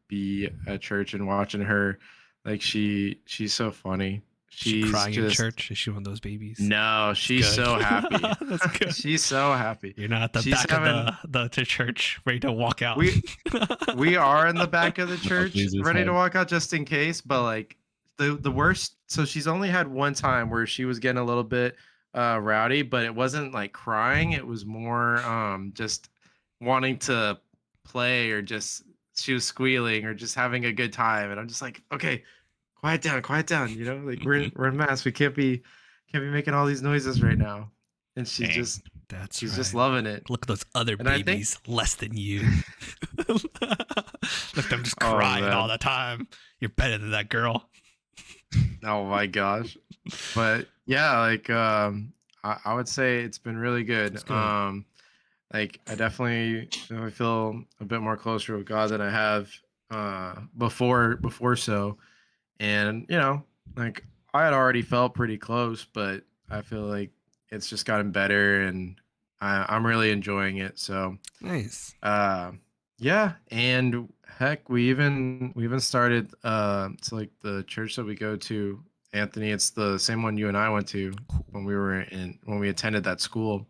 Speaker 2: be at church and watching her. Like she's so funny. She's
Speaker 1: crying in church. Is she one of those babies?
Speaker 2: No, she's so happy.
Speaker 1: That's good.
Speaker 2: She's so happy.
Speaker 1: You're not at the back of the church ready to walk out.
Speaker 2: We are in the back of the church ready to walk out just in case, but like the worst. So she's only had one time where she was getting a little bit rowdy, but it wasn't like crying. It was more just wanting to play, or just she was squealing or just having a good time. And I'm just like, okay, quiet down, quiet down. You know, like we're in mass. We can't be making all these noises right now. And she's
Speaker 3: Dang.
Speaker 2: just
Speaker 1: That's
Speaker 2: she's
Speaker 1: right.
Speaker 2: just loving it.
Speaker 1: Look at those other
Speaker 2: And I think-
Speaker 1: babies less than you. Look, them just
Speaker 2: Oh,
Speaker 1: crying
Speaker 2: man.
Speaker 1: all the time. You're better than that girl.
Speaker 2: Oh my gosh. But yeah, like I would say it's been really good.
Speaker 1: It's good.
Speaker 2: Like I definitely feel a bit more closer with God than I have before so. And like I had already felt pretty close, but I feel like it's just gotten better, and I'm really enjoying it. So
Speaker 1: Nice.
Speaker 2: yeah, and heck, we even started it's like the church that we go to, Anthony, it's the same one you and I went to when we attended that school.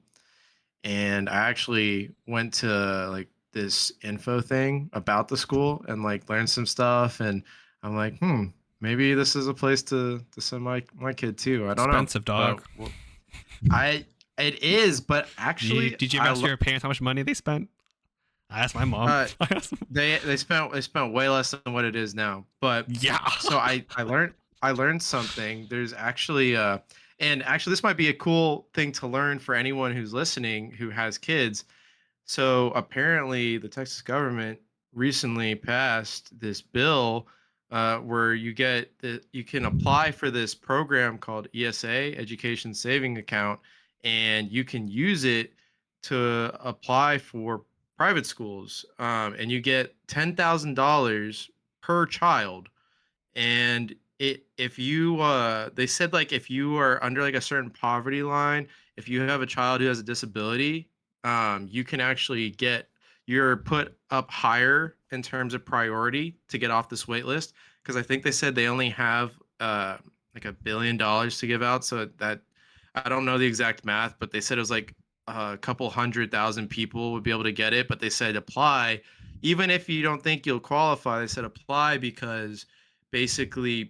Speaker 2: And I actually went to like this info thing about the school and like learned some stuff, and I'm like, maybe this is a place to send my kid too. I don't know.
Speaker 1: Expensive, dog.
Speaker 2: But, well, it is, but actually
Speaker 1: Did you ask your parents how much money they spent? I asked my mom.
Speaker 2: they spent way less than what it is now. But
Speaker 1: yeah.
Speaker 2: So I learned something. There's actually and actually this might be a cool thing to learn for anyone who's listening who has kids. So apparently the Texas government recently passed this bill where you can apply for this program called ESA, Education Saving Account, and you can use it to apply for private schools, and you get $10,000 per child. And if you they said like if you are under like a certain poverty line, if you have a child who has a disability, you can actually you're put up higher in terms of priority to get off this wait list, because I think they said they only have like $1 billion to give out. So that I don't know the exact math, but they said it was like a couple 100,000 people would be able to get it. But they said apply, even if you don't think you'll qualify. They said apply because basically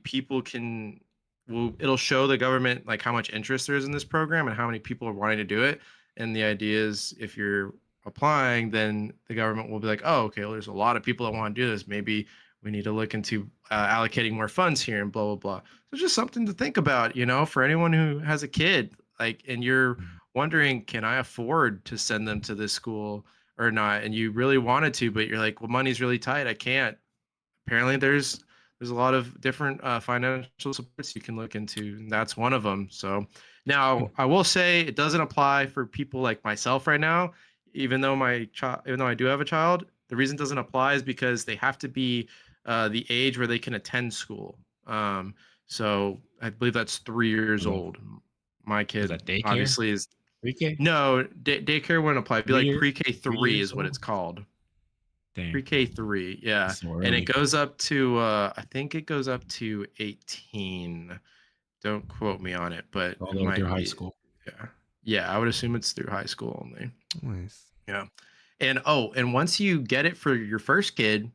Speaker 2: it'll show the government like how much interest there is in this program and how many people are wanting to do it. And the idea is if you're applying, then the government will be like, oh, okay, well, there's a lot of people that want to do this. Maybe we need to look into allocating more funds here and blah, blah, blah. So it's just something to think about, for anyone who has a kid, like, and you're wondering, can I afford to send them to this school or not? And you really wanted to, but you're like, well, money's really tight. I can't. Apparently there's a lot of different financial supports you can look into, and that's one of them. So now I will say it doesn't apply for people like myself right now, even though I do have a child. The reason it doesn't apply is because they have to be the age where they can attend school. So I believe that's 3 years old. My kid obviously is
Speaker 3: pre-K.
Speaker 2: No, daycare wouldn't apply. It'd be like pre-K 3 is what
Speaker 3: old?
Speaker 2: it's called.
Speaker 3: Dang.
Speaker 2: Pre-K 3, yeah. And it goes up to I think it goes up to 18. Don't quote me on it, but
Speaker 3: all
Speaker 2: it
Speaker 3: the way
Speaker 2: might
Speaker 3: through high
Speaker 2: be.
Speaker 3: school.
Speaker 2: Yeah, I would assume it's through high school only.
Speaker 1: Nice.
Speaker 2: Yeah. And once you get it for your first kid,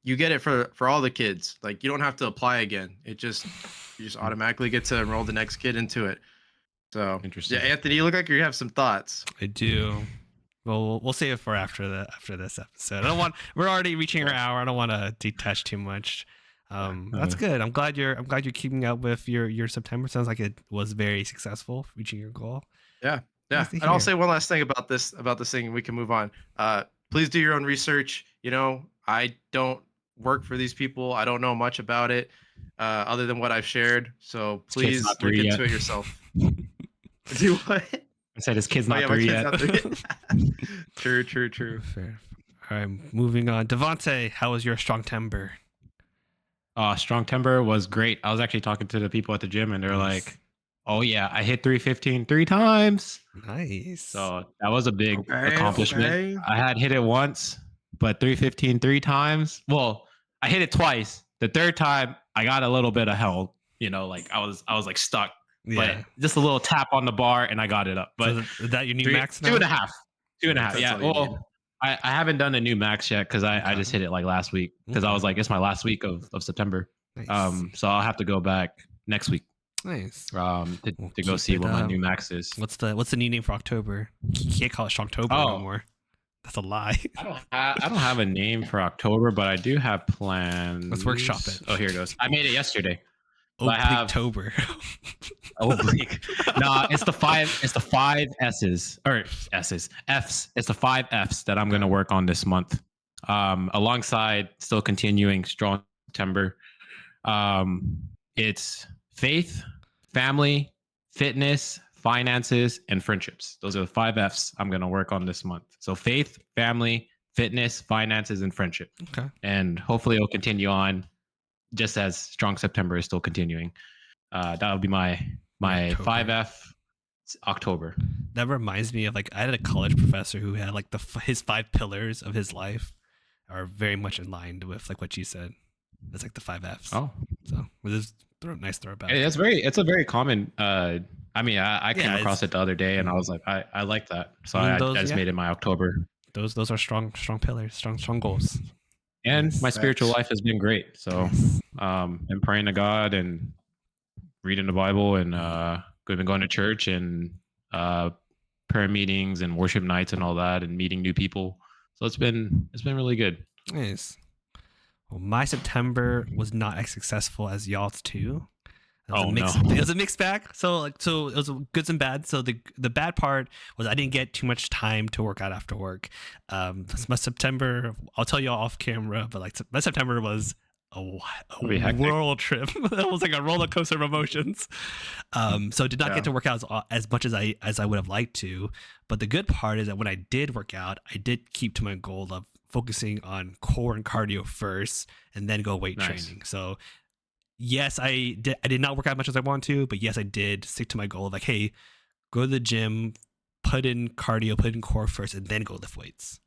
Speaker 2: you get it for all the kids. Like you don't have to apply again. You just automatically get to enroll the next kid into it. So
Speaker 3: Interesting.
Speaker 2: yeah, Anthony, you look like you have some thoughts.
Speaker 1: I do. Well, we'll save it for after this episode. We're already reaching our hour. I don't want to detach too much. That's good. I'm glad you're keeping up with your September. Sounds like it was very successful, reaching your goal.
Speaker 2: Yeah.
Speaker 1: Nice to
Speaker 2: And I'll
Speaker 1: hear.
Speaker 2: say one last thing about this thing, and we can move on. Please do your own research. I don't work for these people. I don't know much about it other than what I've shared. So please
Speaker 3: not
Speaker 2: look
Speaker 3: three
Speaker 2: into
Speaker 3: yet.
Speaker 2: it yourself. Do what?
Speaker 3: I said his kid's
Speaker 2: Oh,
Speaker 3: not
Speaker 2: yeah, my
Speaker 3: 3
Speaker 2: kid's
Speaker 3: yet.
Speaker 2: not 3 yet. True.
Speaker 1: Fair. All right, moving on. Devante, how was your strong timber?
Speaker 3: Strong timber was great. I was actually talking to the people at the gym, and they're
Speaker 1: Nice.
Speaker 3: like, "Oh yeah, I hit 315 3 times."
Speaker 1: Nice.
Speaker 3: So that was a big
Speaker 2: Okay,
Speaker 3: accomplishment.
Speaker 2: okay.
Speaker 3: I had hit it once, but 315 3 times. Well, I hit it twice. The third time, I got a little bit of help. Like I was like stuck,
Speaker 1: yeah.
Speaker 3: but just a little tap on the bar, and I got it up. But
Speaker 1: So is that your new max now?
Speaker 3: 2.5. 2.5.
Speaker 2: That's
Speaker 3: Yeah.
Speaker 2: all you need.
Speaker 3: Well, I haven't done a new max yet because I just hit it like last week because I was
Speaker 1: Okay.
Speaker 3: like, it's my last week of September.
Speaker 1: Nice.
Speaker 3: So I'll have to go back next week.
Speaker 1: Nice.
Speaker 3: To go see what my new max is.
Speaker 1: What's the new name for October? You can't call it Shocktober no more. That's a lie.
Speaker 3: I don't have a name for October, but I do have plans.
Speaker 1: Let's workshop it.
Speaker 3: Oh, here it goes. I made it yesterday.
Speaker 1: October.
Speaker 3: No, it's the five S's or S's F's. It's the 5 F's that I'm gonna work on this month. Alongside still continuing strong September. It's faith, family, fitness, finances, and friendships. Those are the 5 F's I'm going to work on this month. So faith, family, fitness, finances, and friendship.
Speaker 1: Okay.
Speaker 3: And hopefully it'll continue on just as strong September is still continuing. That'll be my 5F October.
Speaker 1: That reminds me of I had a college professor who had his 5 pillars of his life are very much in line with what you said. That's the 5 F's.
Speaker 3: Oh,
Speaker 1: so this nice throwback.
Speaker 3: It's a very common. I came across it the other day and I was like, I like that. So I just made it my October.
Speaker 1: Those are strong pillars, strong goals.
Speaker 3: And my spiritual life has been great. So I'm praying to God and reading the Bible and been going to church and prayer meetings and worship nights and all that and meeting new people. So it's been really good.
Speaker 1: Nice. Well, my September was not as successful as y'all's too. It was a mixed bag. So it was goods and bads. So the bad part was I didn't get too much time to work out after work. My September, I'll tell you all off camera, but my September was a world trip. It was like a roller coaster of emotions. So did not get to work out as much as I would have liked to. But the good part is that when I did work out, I did keep to my goal of focusing on core and cardio first and then go weight training. So yes, I did not work out as much as I want to, but yes, I did stick to my goal of hey, go to the gym, put in cardio, put in core first, and then go lift weights.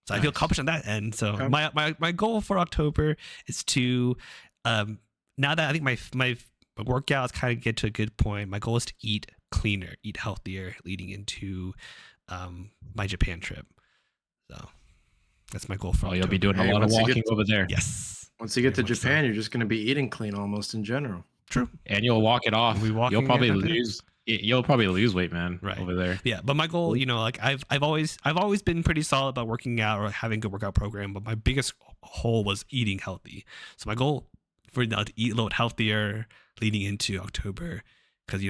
Speaker 1: So I feel accomplished on that end. So my goal for October is to now that I think my workouts kind of get to a good point, my goal is to eat cleaner, eat healthier leading into my Japan trip. So that's my goal for October.
Speaker 3: You'll be doing a lot of walking over there.
Speaker 1: Yes.
Speaker 2: Once you get to Japan, you're just going to be eating clean almost in general.
Speaker 1: True.
Speaker 3: And you'll walk it off. You'll probably lose weight, man, over there.
Speaker 1: Yeah, but my goal, I've always been pretty solid about working out or having a good workout program, but my biggest hole was eating healthy. So my goal for now to eat a little healthier leading into October, because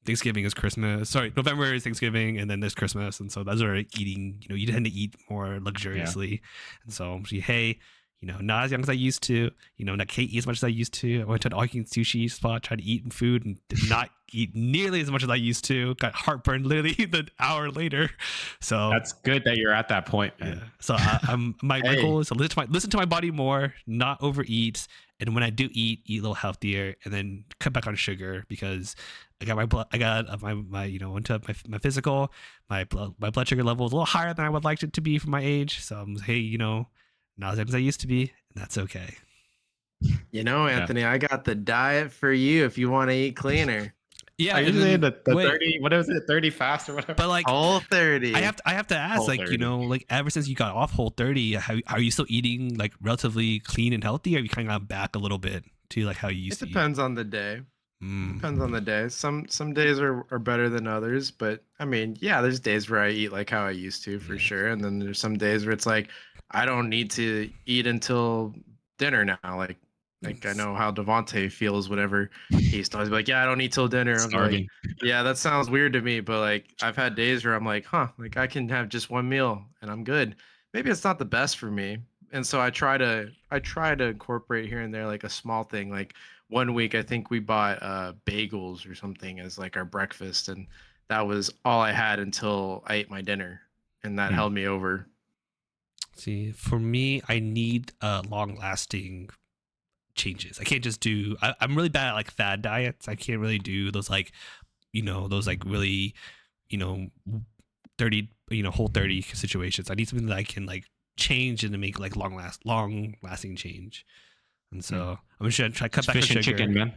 Speaker 1: Thanksgiving is Christmas. Sorry, November is Thanksgiving, and then there's Christmas, and so those are eating. You tend to eat more luxuriously, and so I'm saying, hey, not as young as I used to. Not can't eat as much as I used to. I went to an all-you-can sushi spot, tried to eat food, and did not eat nearly as much as I used to. Got heartburn literally the hour later. So
Speaker 3: that's good that you're at that point, man.
Speaker 1: Yeah. So my goal is to listen to my body more, not overeat, and when I do eat a little healthier, and then cut back on sugar because I got went to my physical, my blood sugar level is a little higher than I would like it to be for my age. So I'm not as young as I used to be, and that's okay.
Speaker 2: Anthony, I got the diet for you if you want to eat cleaner.
Speaker 3: Yeah, I usually the 30. What is it? 30 fast or whatever.
Speaker 1: But
Speaker 2: Whole 30.
Speaker 1: I have to ask, ever since you got off Whole 30, are you still eating relatively clean and healthy? Or are you kind of gone back a little bit to how you used to?
Speaker 2: It depends on the day. Depends on the day. Some days are better than others, but there's days where I eat like how I used to for sure, and then there's some days where it's I don't need to eat until dinner now. I know how Devante feels whenever he's always I don't eat till dinner. I'm like, yeah, that sounds weird to me, but I've had days where I'm I can have just one meal and I'm good. Maybe it's not the best for me, and so I try to incorporate here and there a small thing. One week I think we bought bagels or something as our breakfast, and that was all I had until I ate my dinner, and that held me over.
Speaker 1: See, for me, I need long-lasting changes. I can't just do. I'm really bad at fad diets. I can't really do those those really 30 Whole 30 situations. I need something that I can change and to make long-lasting change. And so I'm just gonna try to cut back on sugar.
Speaker 3: Chicken, man.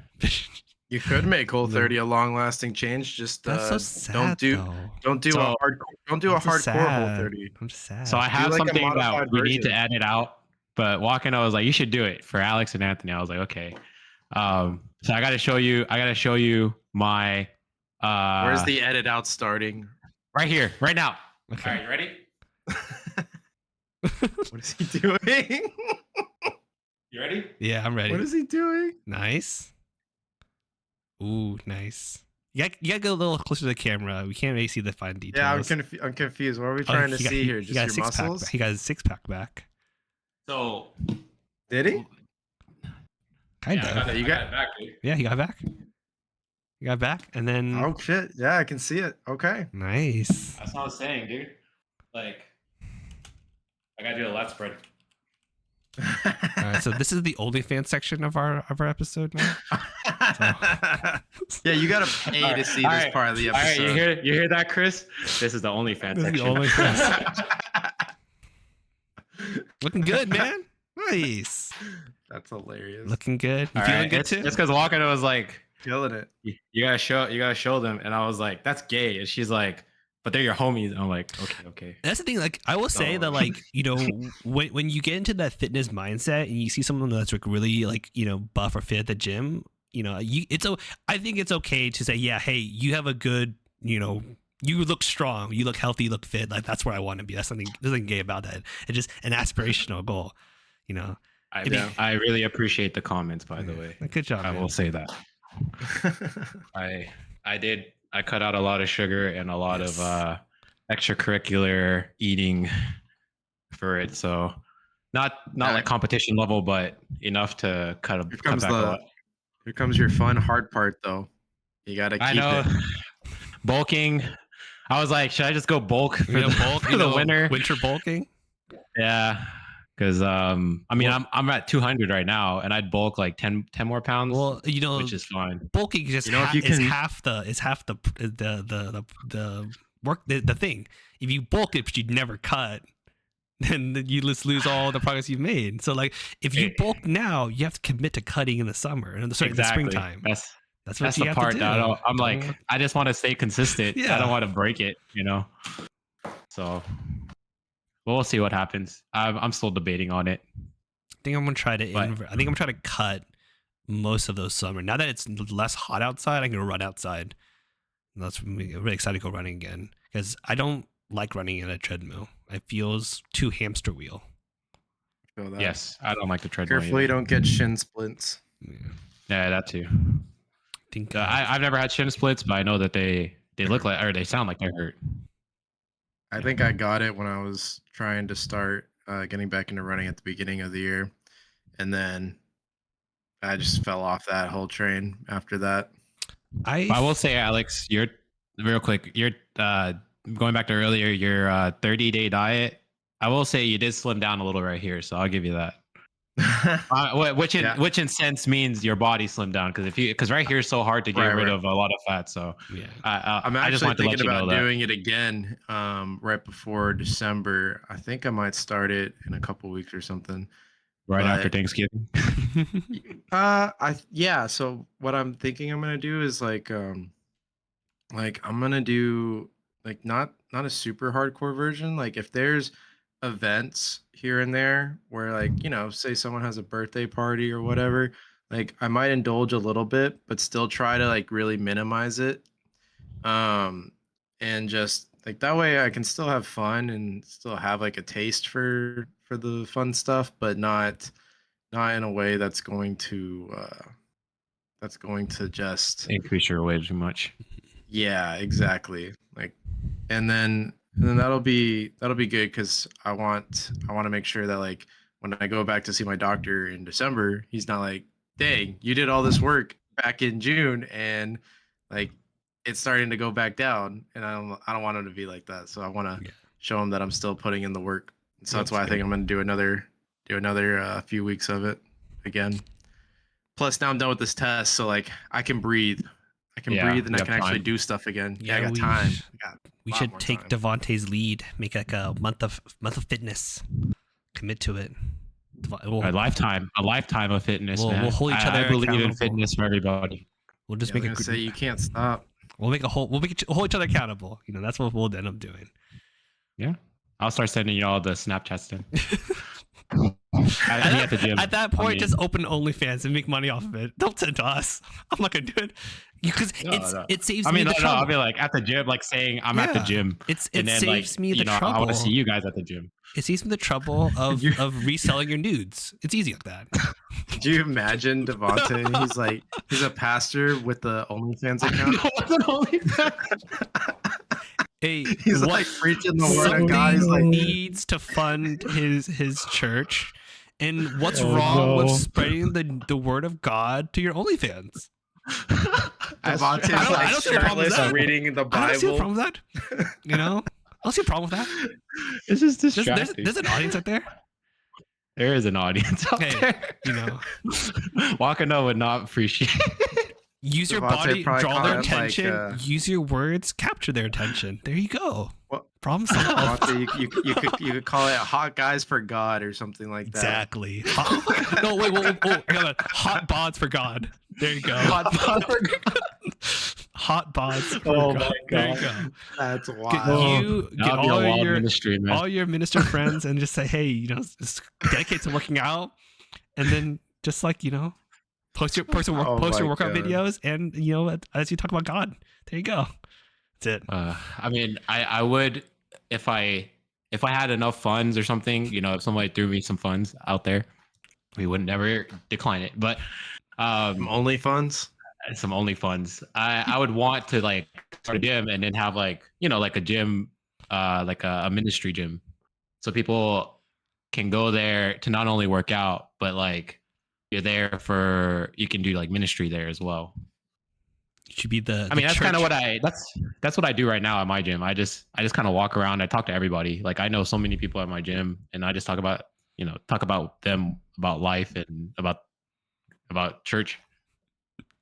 Speaker 2: You could make Whole 30 a long-lasting change. Just
Speaker 1: that's so sad,
Speaker 2: don't do a hardcore Whole 30.
Speaker 1: I'm just sad.
Speaker 3: So I have something that we need to edit out. But walking, I was like, you should do it for Alex and Anthony. I was like, okay. So I got to show you my.
Speaker 2: Where's the edit out starting?
Speaker 3: Right here, right now.
Speaker 1: Okay.
Speaker 3: All right, you ready?
Speaker 2: What is he doing?
Speaker 3: You ready?
Speaker 1: Yeah, I'm ready.
Speaker 2: What is he doing?
Speaker 1: Nice. Ooh, nice. You gotta go a little closer to the camera. We can't really see the fine details.
Speaker 2: Yeah, I'm confused. What are we trying to see here? Just your muscles?
Speaker 1: He got his 6-pack back.
Speaker 3: So
Speaker 2: Did he?
Speaker 1: Kind of.
Speaker 3: I got it back, dude.
Speaker 1: Yeah, he got it back. He got it back, and then.
Speaker 2: Oh shit! Yeah, I can see it. Okay.
Speaker 1: Nice.
Speaker 3: That's what I was saying, dude. Like, I gotta do a lat spread.
Speaker 1: All right, so this is the OnlyFans section of our episode now.
Speaker 2: Yeah, you gotta pay to see this part of the episode.
Speaker 3: All right, you hear that, Chris? This is the OnlyFans
Speaker 1: This is the
Speaker 3: section.
Speaker 1: OnlyFans. Looking good, man. Nice.
Speaker 2: That's hilarious.
Speaker 1: Looking good. You
Speaker 3: All
Speaker 1: feeling
Speaker 3: right,
Speaker 1: good
Speaker 3: it's
Speaker 1: too?
Speaker 3: because Walker was like,
Speaker 2: Killing it.
Speaker 3: you gotta show them, and I was like, that's gay, and she's like, but they're your homies. And I'm like, okay.
Speaker 1: That's the thing. Like, I will say that, like, you know, when you get into that fitness mindset and you see someone that's like really like, you know, buff or fit at the gym, you know, I think it's okay to say, yeah, hey, you have a good, you know, you look strong, you look healthy, you look fit. Like, that's where I want to be. There's nothing gay about that. It's just an aspirational goal, you know.
Speaker 3: I really appreciate the comments, by the way.
Speaker 1: Good job.
Speaker 3: I
Speaker 1: Man.
Speaker 3: will say that. I cut out a lot of sugar and a lot of extracurricular eating for it. So not like competition level, but enough to cut back a lot.
Speaker 2: Here comes your fun hard part, though. You gotta keep it.
Speaker 3: Bulking. I was like, should I just go bulk for the winter?
Speaker 1: Winter bulking?
Speaker 3: Yeah. Because I'm at 200 right now, and I'd bulk like 10 more pounds.
Speaker 1: Well, you know,
Speaker 3: which is fine.
Speaker 1: Bulking just is half the work, the thing. If you bulk it but you never cut, then you just lose all the progress you've made. So like, if you bulk now, you have to commit to cutting in the summer and the springtime. That's the part that I'm like, I just want to stay consistent. Yeah. I don't want to break it, you know. So. We'll see what happens. I'm still debating on it. I think I'm gonna try to cut most of those summer. Now that it's less hot outside, I'm gonna run outside. And I'm really excited to go running again because I don't like running in a treadmill. It feels too hamster wheel.
Speaker 3: Yes, I don't like the treadmill.
Speaker 2: Careful you don't get shin splints.
Speaker 3: Yeah, that too. I've never had shin splits, but I know that they look like, or they sound like they're hurt.
Speaker 2: I think I got it when I was trying to start getting back into running at the beginning of the year. And then I just fell off that whole train after that.
Speaker 3: I will say, Alex, you're going back to earlier, your 30-day diet. I will say you did slim down a little right here. So I'll give you that. Which in sense means your body slimmed down because right here is so hard to get rid of a lot of fat. So
Speaker 1: yeah,
Speaker 2: I'm actually thinking about doing it again right before December. I think I might start it in a couple weeks or something.
Speaker 3: Right after Thanksgiving.
Speaker 2: So what I'm thinking I'm gonna do is like I'm gonna do like not a super hardcore version. Like if there's events here and there where like, you know, say someone has a birthday party or whatever, like I might indulge a little bit but still try to like really minimize it, and just like that way I can still have fun and still have like a taste for the fun stuff, but not in a way that's going to just
Speaker 3: increase your weight too much.
Speaker 2: Yeah, exactly. Like and then that'll be good because I want to make sure that like when I go back to see my doctor in December, he's not like, dang, you did all this work back in June and like it's starting to go back down, and I don't want him to be like that. So I want to show him that I'm still putting in the work. So that's why I think I'm going to do another few weeks of it again. Plus now I'm done with this test, so like I can breathe. Breathe and I can actually do stuff again. Yeah, I got time.
Speaker 1: We should take Devante's lead, make like a month of fitness, commit to it.
Speaker 3: A lifetime of fitness.
Speaker 1: We'll hold each other.
Speaker 3: I believe in fitness for everybody.
Speaker 1: We'll just make
Speaker 2: say you can't stop.
Speaker 1: We'll hold each other accountable. You know, that's what we'll end up doing.
Speaker 3: Yeah, I'll start sending you all the Snapchats then. at the gym.
Speaker 1: At that point, just open OnlyFans and make money off of it. Don't send to us. I'm not gonna do it because it saves me the trouble.
Speaker 3: I'll be like at the gym, like saying I'm at the gym.
Speaker 1: It saves me the trouble.
Speaker 3: I want to see you guys at the gym.
Speaker 1: It saves me the trouble of reselling your nudes. It's easy like that.
Speaker 2: Do you imagine Devante? He's a pastor with the OnlyFans account. He's like preaching the word of God. He's like
Speaker 1: needs to fund his church. And what's wrong with spreading the word of God to your OnlyFans?
Speaker 2: Devante is like shirtless reading the Bible.
Speaker 1: I don't see a problem with that. You know? I don't see a problem with that.
Speaker 3: It's just distracting.
Speaker 1: There's an audience out there.
Speaker 3: There is an audience out there.
Speaker 1: You know.
Speaker 3: Wakano would not appreciate it.
Speaker 1: Use your body, draw their attention. Use your words, capture their attention. There you go. Problem solved.
Speaker 2: You could call it "Hot Guys for God" or something like that.
Speaker 1: Exactly. No, wait. Hot bods for God. There you go.
Speaker 2: Hot bods for God.
Speaker 1: Hot bods for God.
Speaker 2: My God.
Speaker 1: There you go.
Speaker 2: That's wild.
Speaker 1: Get all your minister friends and just say, hey, just dedicate to working out, and then just post your workout videos, and as you talk about God. There you go. That's it.
Speaker 3: I mean, I would if I had enough funds or something. If somebody threw me some funds out there, we would never decline it. But
Speaker 2: only funds.
Speaker 3: Some only funds. I would want to start a gym and then have a gym, like a ministry gym, so people can go there to not only work out, but you're there you can do ministry there as well.
Speaker 1: You should be the
Speaker 3: that's kind of what that's what I do right now at my gym. I just kind of walk around. I talk to everybody. I know so many people at my gym, and I just talk about them, about life, and about church,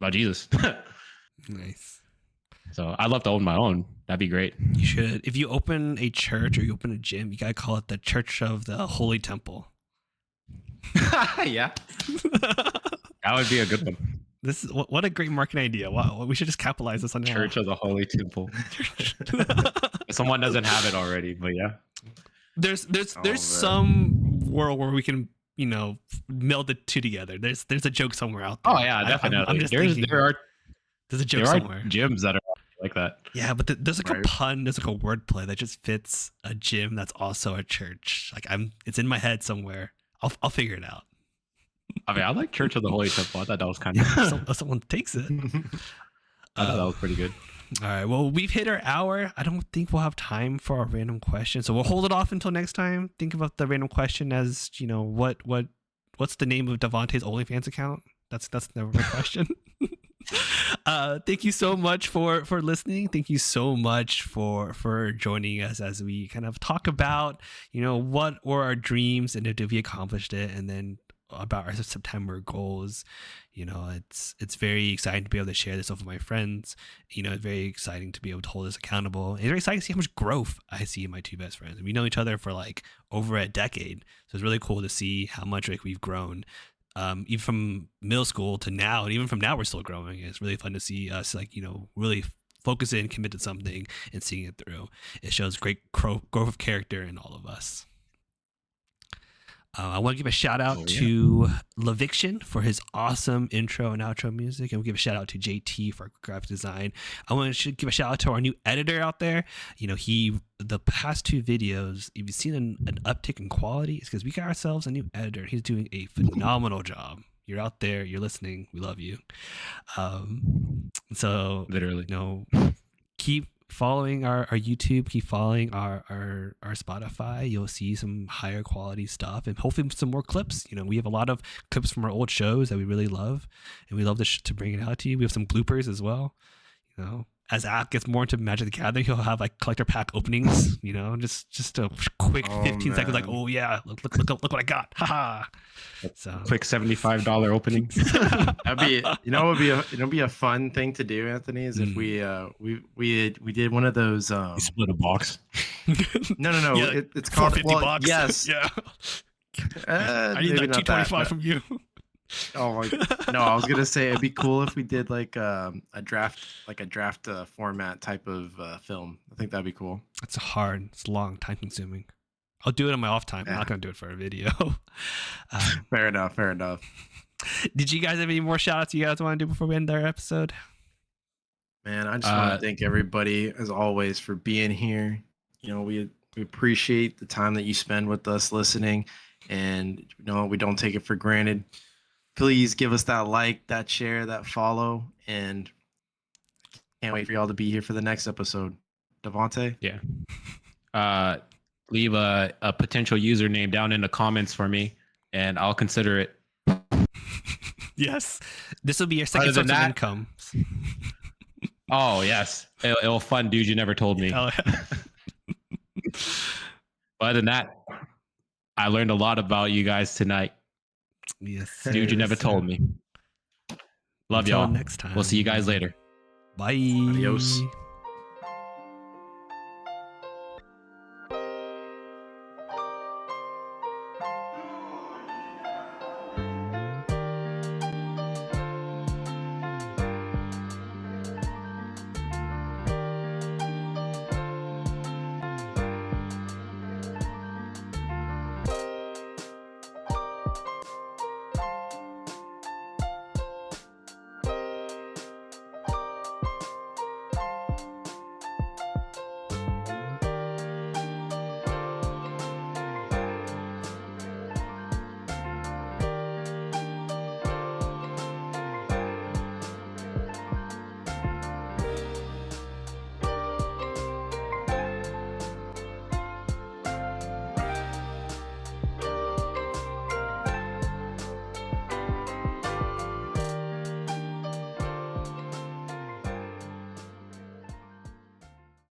Speaker 3: about Jesus.
Speaker 1: Nice.
Speaker 3: So I'd love to own my own. That'd be great.
Speaker 1: You should. If you open a church or you open a gym, you gotta call it the Church of the Holy Temple.
Speaker 3: Yeah. That would be a good one.
Speaker 1: This is what a great marketing idea. Wow, we should just capitalize this on now.
Speaker 3: Church of the Holy Temple. Someone doesn't have it already, but yeah.
Speaker 1: There's some world where we can meld the two together. There's a joke somewhere out there.
Speaker 3: Oh yeah, definitely.
Speaker 1: I'm just thinking, there's a joke somewhere.
Speaker 3: Gyms that are like that.
Speaker 1: Yeah, but there's a pun. There's a wordplay that just fits a gym that's also a church. It's in my head somewhere. I'll figure it out.
Speaker 3: I mean, I like Church of the Holy Temple. I thought that was kind of
Speaker 1: someone takes it.
Speaker 3: I thought that was pretty good.
Speaker 1: All right. Well, we've hit our hour. I don't think we'll have time for our random question, so we'll hold it off until next time. Think about the random question as what's the name of Devante's OnlyFans account? That's never my question. Thank you so much for listening. Thank you so much for joining us as we kind of talk about what were our dreams and did we accomplish it, and then about our September goals. It's very exciting to be able to share this with my friends. It's very exciting to be able to hold this accountable. It's very exciting to see how much growth I see in my two best friends. We know each other for over a decade, so it's really cool to see how much we've grown. Even from middle school to now, and even from now we're still growing. It's really fun to see us really focus in, commit to something, and seeing it through. It shows great growth of character in all of us. I want to give a shout out to Laviction for his awesome intro and outro music, and we'll give a shout out to JT for graphic design. I want to give a shout out to our new editor out there. The past two videos, if you've seen an uptick in quality, it's because we got ourselves a new editor. He's doing a phenomenal job. You're out there, you're listening, we love you. So
Speaker 3: literally,
Speaker 1: keep following our YouTube, keep following our Spotify. You'll see some higher quality stuff and hopefully some more clips. We have a lot of clips from our old shows that we really love, and we love to bring it out to you. We have some bloopers as well. As Ak gets more into Magic the Gathering, he'll have collector pack openings. Just a quick 15 seconds. Oh yeah, look what I got! Haha. So
Speaker 3: quick $75 openings.
Speaker 2: That'd be it'd be a fun thing to do, Anthony. Is if we did one of those.
Speaker 3: You split a box.
Speaker 2: No.
Speaker 1: Yeah,
Speaker 2: it's called
Speaker 1: $450.
Speaker 2: Yes.
Speaker 1: Yeah. I need that $225 from you.
Speaker 2: Oh my! No, I was gonna say it'd be cool if we did a draft format type of film. I think that'd be cool.
Speaker 1: It's hard. It's long, time consuming. I'll do it on my off time. I'm not gonna do it for a video.
Speaker 2: Fair enough.
Speaker 1: Did you guys have any more shout outs you guys want to do before we end our episode?
Speaker 2: Man, I just want to thank everybody as always for being here. You know, we appreciate the time that you spend with us listening, and you know, we don't take it for granted. Please give us that like, that share, that follow, and can't wait for y'all to be here for the next episode. Devante?
Speaker 3: Yeah. Leave a potential username down in the comments for me, and I'll consider it.
Speaker 1: Yes. This will be your second source of income.
Speaker 3: Oh, yes. It'll fund Dude You Never Told Me.
Speaker 1: Oh, yeah.
Speaker 3: But other than that, I learned a lot about you guys tonight.
Speaker 1: Yes.
Speaker 3: Dude You Never Told Me. Love
Speaker 1: Until
Speaker 3: y'all.
Speaker 1: next time.
Speaker 3: We'll see you guys later.
Speaker 1: Bye.
Speaker 2: Adios.